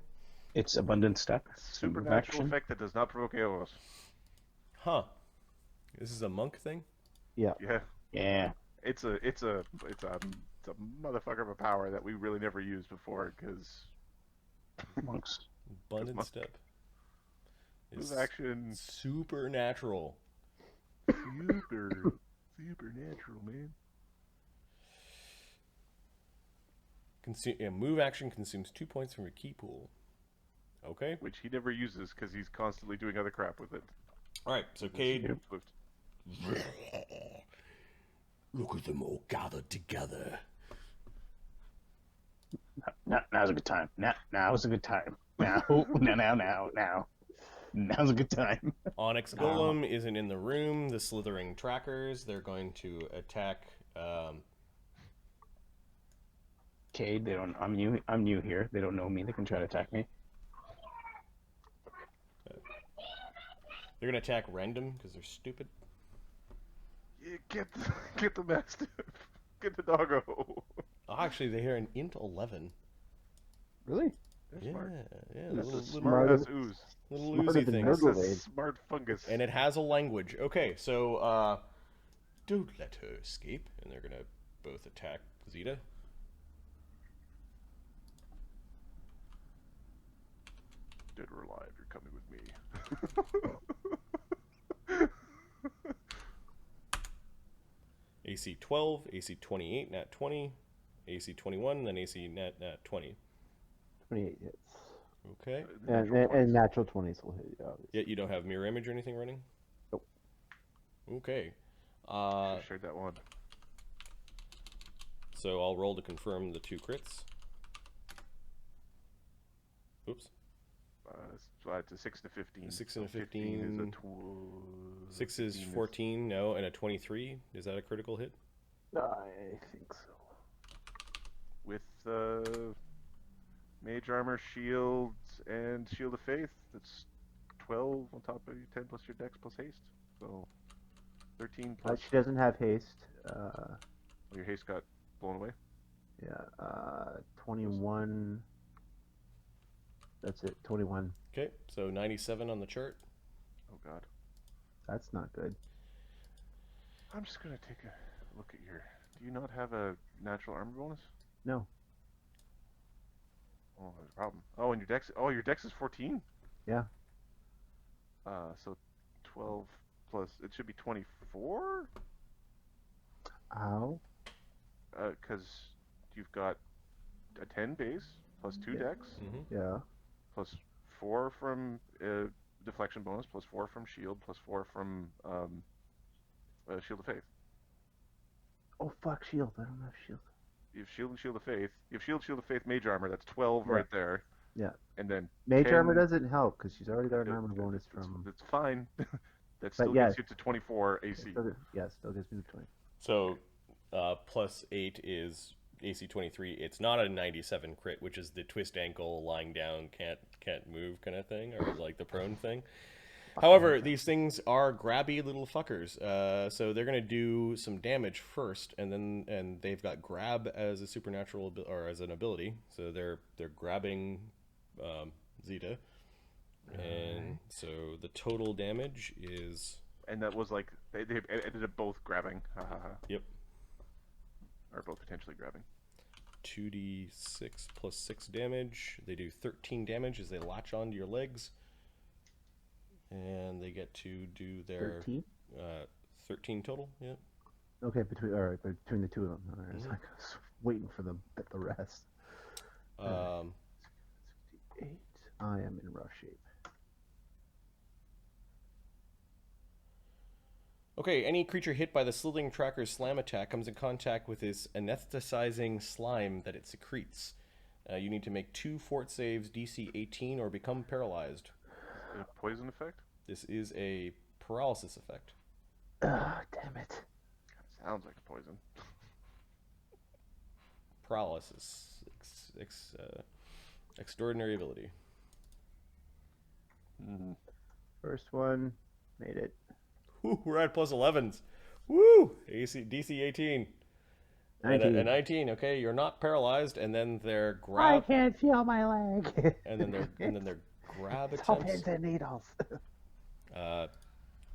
It's abundant step. So move Supernatural action. effect that does not provoke AOs. Huh. This is a monk thing. Yeah. Yeah. Yeah. It's a motherfucker of a power that we really never used before because Monks. Abundant step. It's move action supernatural. supernatural, man. Move action consumes 2 points from your key pool. Okay. Which he never uses because he's constantly doing other crap with it. All right. So Cade. Swift. Look at them all gathered together. Now's a good time. Now's a good time. Now. Now's a good time. Onyx Golem isn't in the room. The slithering trackers, they're going to attack. Cade, they don't. I'm new here. They don't know me. They can try to attack me. They're going to attack random because they're stupid. Yeah, get the mastiff. Get the doggo. Oh, actually, they hear an int 11. Really? They're Yeah, smart. yeah, That's little, a little, smart Smarter- ass ooze. little smarter oozy than thing. That's Murgovane. a smart fungus. And it has a language. Okay, so don't let her escape. And they're gonna both attack Zeta. Dead or alive, you're coming with me. AC 12, AC 28, nat 20, AC 21, then AC nat 20. 28 hits. Okay. And natural 20s will hit you, obviously. Yet you don't have mirror image or anything running? Nope. Okay. Should've shared that one. So I'll roll to confirm the 2 crits. Oops. So it's a 6 to 15. 6 so and a 15 is 15. a 6 is 15 14, no, and a 23. Is that a critical hit? I think so. with mage armor, shields, and shield of faith. That's 12 on top of your 10 plus your dex plus haste. So 13 plus. She doesn't have haste. Your haste got blown away. Yeah. 21. That's it. 21. Okay, so 97 on the chart. Oh god. That's not good. I'm just gonna take a look at your. Do you not have a natural armor bonus? No. Oh, there's a problem. Oh, and your dex. Oh, your dex is 14. Yeah. So 12 plus. It should be 24. How? Because you've got a 10 base plus 2 Yeah. dex Yeah. plus 4 from deflection bonus plus 4 from shield plus 4 from shield of faith. Oh fuck, shield. I don't have shield. You have shield and shield of faith. You have shield of faith, mage armor. That's 12 Yeah. right there. Yeah. And then Mage 10, armor doesn't help because she's already got an armor bonus from. That's fine. That still yeah. gets you to 24 AC. Still gives me the 20. So plus 8 is AC 23. It's not a 97 crit, which is the twist ankle, lying down, can't move kind of thing, or like the prone thing. However, these things are grabby little fuckers, so they're gonna do some damage first, and they've got grab as a supernatural or as an ability, so they're grabbing Zeta, and so the total damage is. And that was like they ended up both grabbing. Yep. Or both potentially grabbing. 2d6 plus 6 damage. They do 13 damage as they latch onto your legs. And they get to do their 13? 13 total, yeah. Okay, between the two of them. All right. I was waiting for them at the rest. 68. I am in rough shape. Okay, any creature hit by the slithering tracker's slam attack comes in contact with this anesthetizing slime that it secretes. You need to make 2 fort saves, DC 18, or become paralyzed. A poison effect? This is a paralysis effect. Damn it. Sounds like a poison. Paralysis. Extraordinary ability. First one, made it. Woo, we're at plus 11s. Woo! DC 18. 19. And 19. Okay, you're not paralyzed, and then their I grab. can't feel my leg. and then their grab It's all attempts. pins and needles.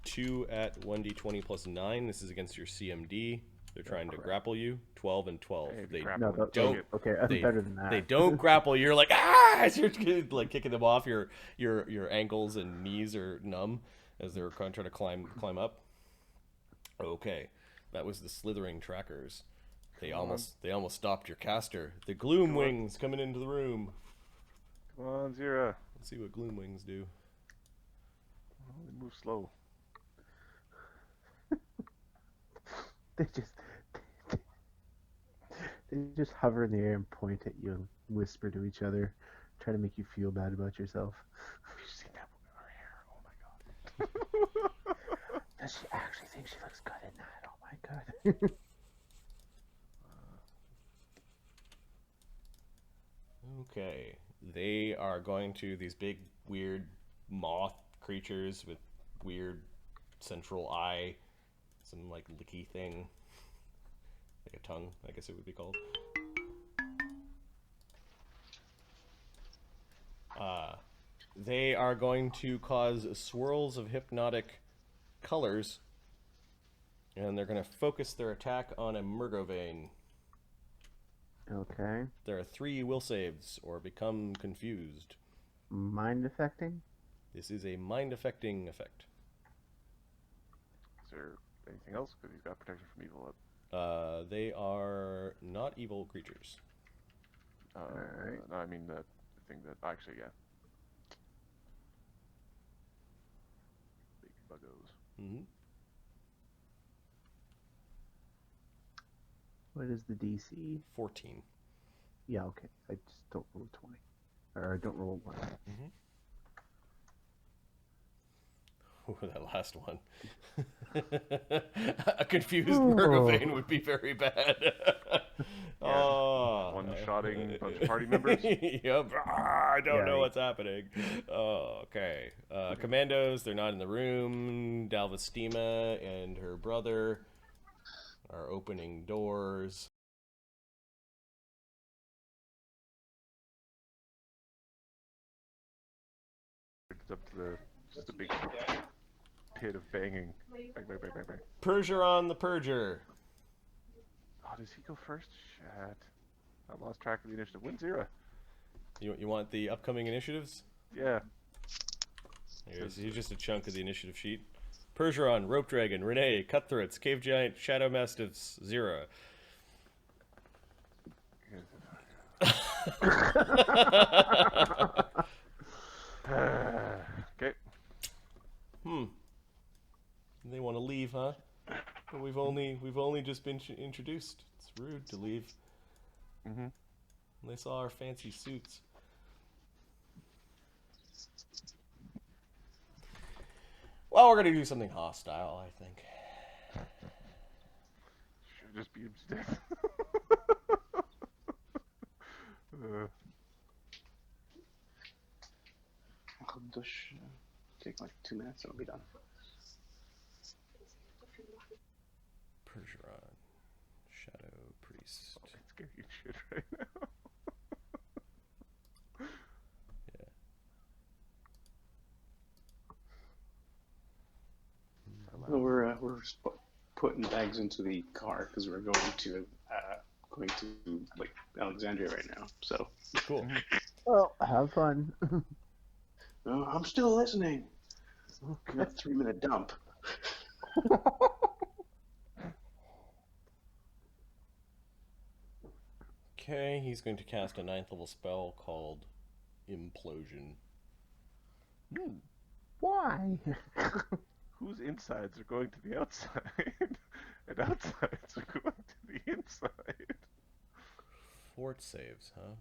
2 at 1d20 plus 9. This is against your CMD. They're trying to grapple you. 12 and 12. Hey, They grapple. No, don't. okay, I'm better than that. They don't grapple. You're like as you're like kicking them off. Your ankles and knees are numb as they're trying to climb up. Okay, that was the slithering trackers. They almost stopped your caster. The gloom wings coming into the room. Come on, Zyra. Let's see what gloom wings do. Oh, they move slow. They just hover in the air and point at you and whisper to each other, try to make you feel bad about yourself. Have you seen that woman? Her hair. Oh my god. Does she actually think she looks good in that? Oh my god. Okay, they are going to these big weird moth creatures with weird central eye, some like licky thing, like a tongue, I guess it would be called. They are going to cause swirls of hypnotic colors, and they're going to focus their attack on a Murgovane. Okay. There are 3 will saves, or become confused. Mind affecting? This is a mind-affecting effect. Is there anything else? Because he's got protection from evil up. They are not evil creatures. Alright. No, I mean the thing that actually, yeah. Big buggos. Mm-hmm. What is the DC? 14. Yeah, okay. I just don't roll 20. Or I don't roll 1. Ooh, that last one. A confused Murgavane would be very bad. Oh. One-shotting bunch of party members. Yep. I don't know Yeah. what's happening. Oh, okay. Commandos, they're not in the room. Dalvestima and her brother are opening doors. It's up to just a big pit of banging. Bang, bang, bang, bang, bang. Pergeron the Purger. Oh, does he go first? Shit. I lost track of the initiative. When's Zyra? You want the upcoming initiatives? Yeah. Here's just a chunk of the initiative sheet. Pergeron, Rope Dragon, Renee, Cutthroats, Cave Giant, Shadow Mastiffs, Zyra. Okay. They want to leave, huh? But we've only just been introduced. It's rude to leave. Mm-hmm. They saw our fancy suits. Well, we're gonna do something hostile, I think. Should just be dead. I'll just take like 2 minutes and it'll be done. Pergeron, Shadow Priest. It's scary as shit right now. Yeah. No, we're putting bags into the car because we're going to like Alexandria right now. So Cool. Well, have fun. no, I'm still listening. Okay. 3-minute dump. Okay, he's going to cast a 9th level spell called Implosion. Why? Whose insides are going to the outside? And outsides are going to the inside. Fort saves, huh?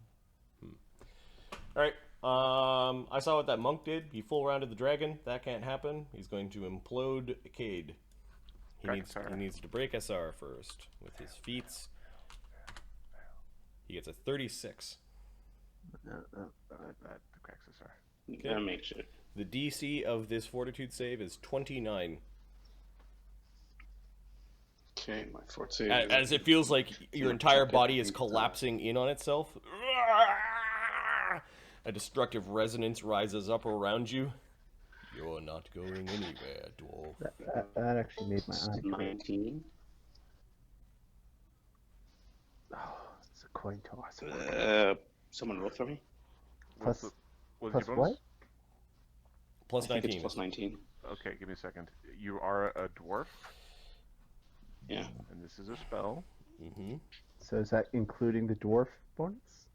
Alright, I saw what that monk did. He full rounded the dragon. That can't happen. He's going to implode Cade. He needs to break SR first with his feats. He gets a 36. That cracks us are. Okay. That makes it. The DC of this fortitude save is 29. Okay, my fort save. As it feels like your entire body is collapsing in on itself. A destructive resonance rises up around you. You're not going anywhere, dwarf. That actually made my eye. 19. Oh, it's a coin toss. Someone roll for me. Plus, What's plus your what? bonus? Plus I think 19. it's plus 19. Okay, give me a second. You are a dwarf, Yeah. and this is a spell. Mm-hmm. So is that including the dwarf bonus?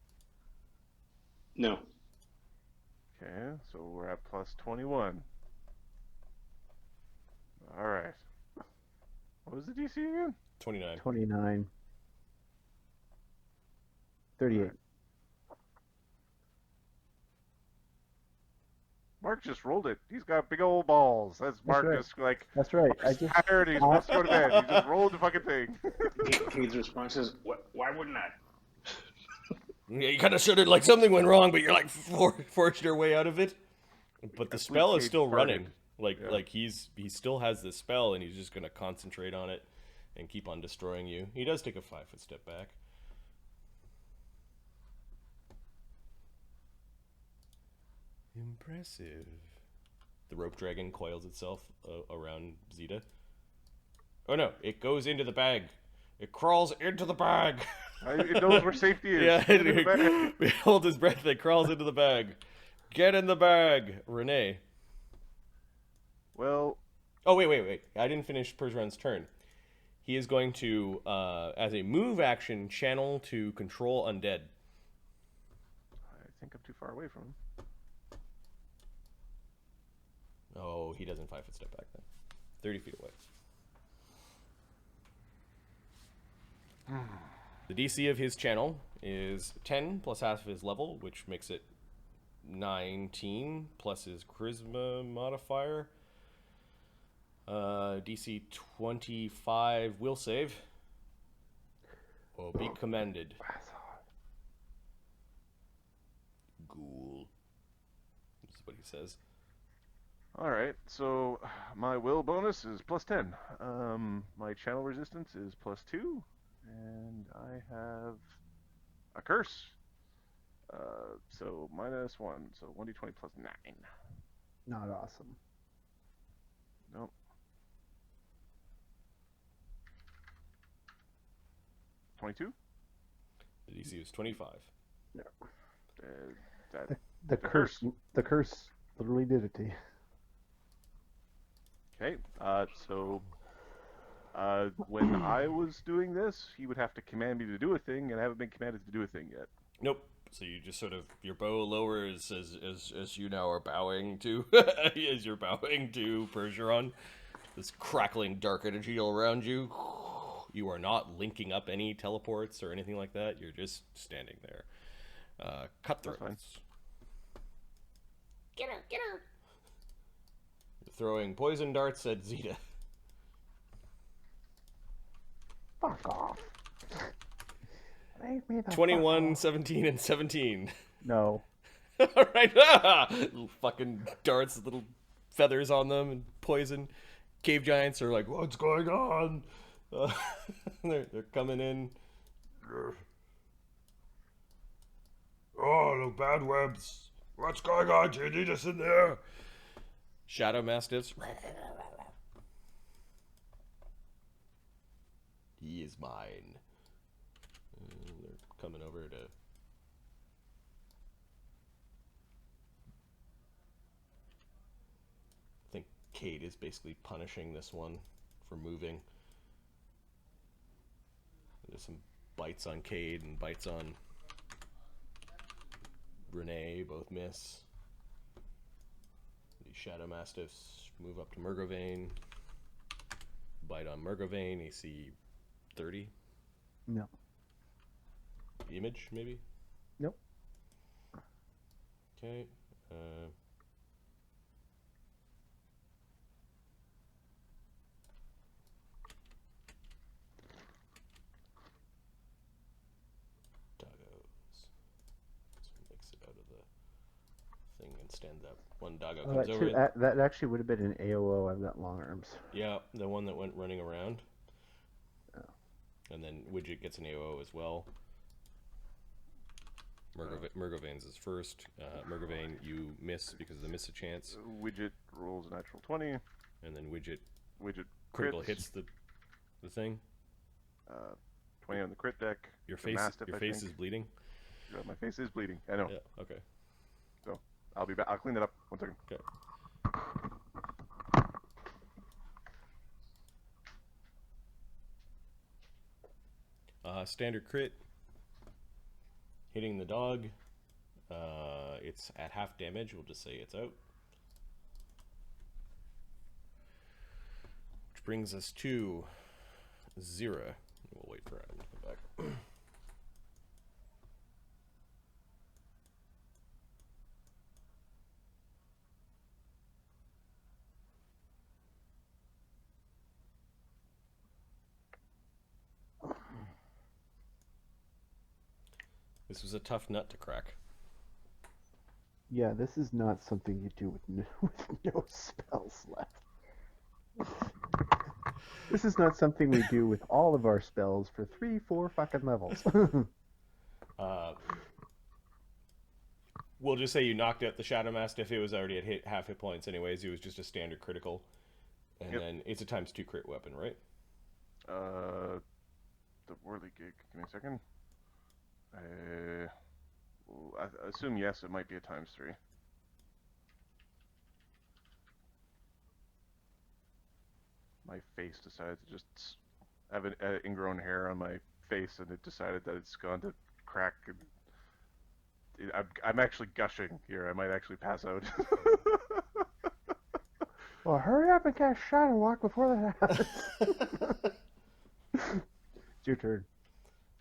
No. Okay, so we're at plus 21. Alright. What was the DC again? 29. 29. 38. Alright. Mark just rolled it. He's got big old balls. That's Mark right. just like That's right. I just tired. He's supposed to go to bed. He just rolled the fucking thing. Cade's response is, why wouldn't I? Yeah, you kind of shuddered like something went wrong, but you're like forced your way out of it. But the spell is Cade still farted. running. Like Yeah. like he still has this spell, and he's just gonna concentrate on it and keep on destroying you. He does take a 5-foot step back. Impressive. The rope dragon coils itself around Zeta. Oh no, it goes into the bag. It crawls into the bag. It knows where safety is. Yeah, Get in the bag. it holds his breath. It crawls into the bag. Get in the bag, Renee. Well, Oh wait! I didn't finish Pergeron's turn. He is going to, as a move action, channel to control undead. I think I'm too far away from him. Oh, he doesn't 5-foot step back then. 30 feet away. The DC of his channel is 10 plus half of his level, which makes it 19 plus his charisma modifier. DC 25 will save. Will be commended. Ghoul. That's what he says. All right, so my will bonus is +10. My channel resistance is +2, and I have a curse. So -1, so 1d20 +9. Not awesome. Nope. $22? The DC was 25. No. That The curse. The curse literally did it to you. Okay, so when I was doing this, he would have to command me to do a thing, and I haven't been commanded to do a thing yet. Nope. So you just sort of, your bow lowers as you now are bowing to, as you're bowing to Percheron. This crackling dark energy all around you. You are not linking up any teleports or anything like that. You're just standing there. Cutthroats. Get her, get her. You're throwing poison darts at Zeta. Fuck off. Leave me the 21, fuck off. 17, and 17. No. All right. Little fucking darts with little feathers on them and poison. Cave giants are like, what's going on? They're coming in. Oh, no bad webs. What's going on? Do you need us in there? Shadow mastiffs. He is mine. They're coming over to... I think Cade is basically punishing this one for moving. There's some bites on Cade and bites on Renee, both miss. The Shadow Mastiffs move up to Murgovane. Bite on Murgovane, AC 30. No. Image, maybe? Nope. Okay. Doggos. So mix it out of the thing and stand up. One doggo comes over. That actually would have been an AOO. I've got long arms. Yeah, the one that went running around. Oh. And then Widget gets an AOO as well. Murgovane's is first. Murgovane, you miss because of the miss a chance. Widget rolls a natural 20. And then Widget critical hits the thing. 20 on the crit deck. Your The face Mastiff, I is think. bleeding. Yeah, my face is bleeding. I know. Yeah, okay. So I'll be back. I'll clean that up. 1 second. Okay. Standard crit. Hitting the dog. It's at half damage. We'll just say it's out. Which brings us to Zyra. We'll wait for Adam to come back. This was a tough nut to crack. Yeah, this is not something you do with no spells left. This is not something we do with all of our spells for 3-4 fucking levels. We'll just say you knocked out the Shadow Mastiff. It was already at half hit points anyways. It was just a standard critical. And then it's a ×2 crit weapon, right? The Whirly Gig. Give me a second. I assume yes, it might be a ×3. My face decided to just have an ingrown hair on my face, and it decided that it's gone to crack. And I'm actually gushing here. I might actually pass out. Well, hurry up and cast Shadow Walk before that happens. It's your turn.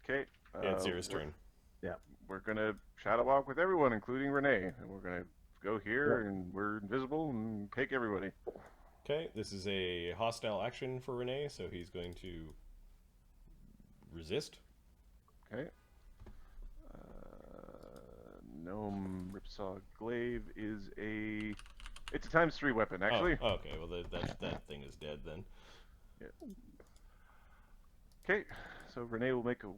Okay. Yeah, it's Zyra's turn. Yeah. We're gonna Shadow Walk with everyone, including Renee, and we're gonna go here, and we're invisible and take everybody. Okay, this is a hostile action for Renee, so he's going to resist. Okay. Gnome Ripsaw Glaive is a... It's a ×3 weapon, actually. Oh, okay, well that thing is dead then. Yeah. Okay, so Renee will make a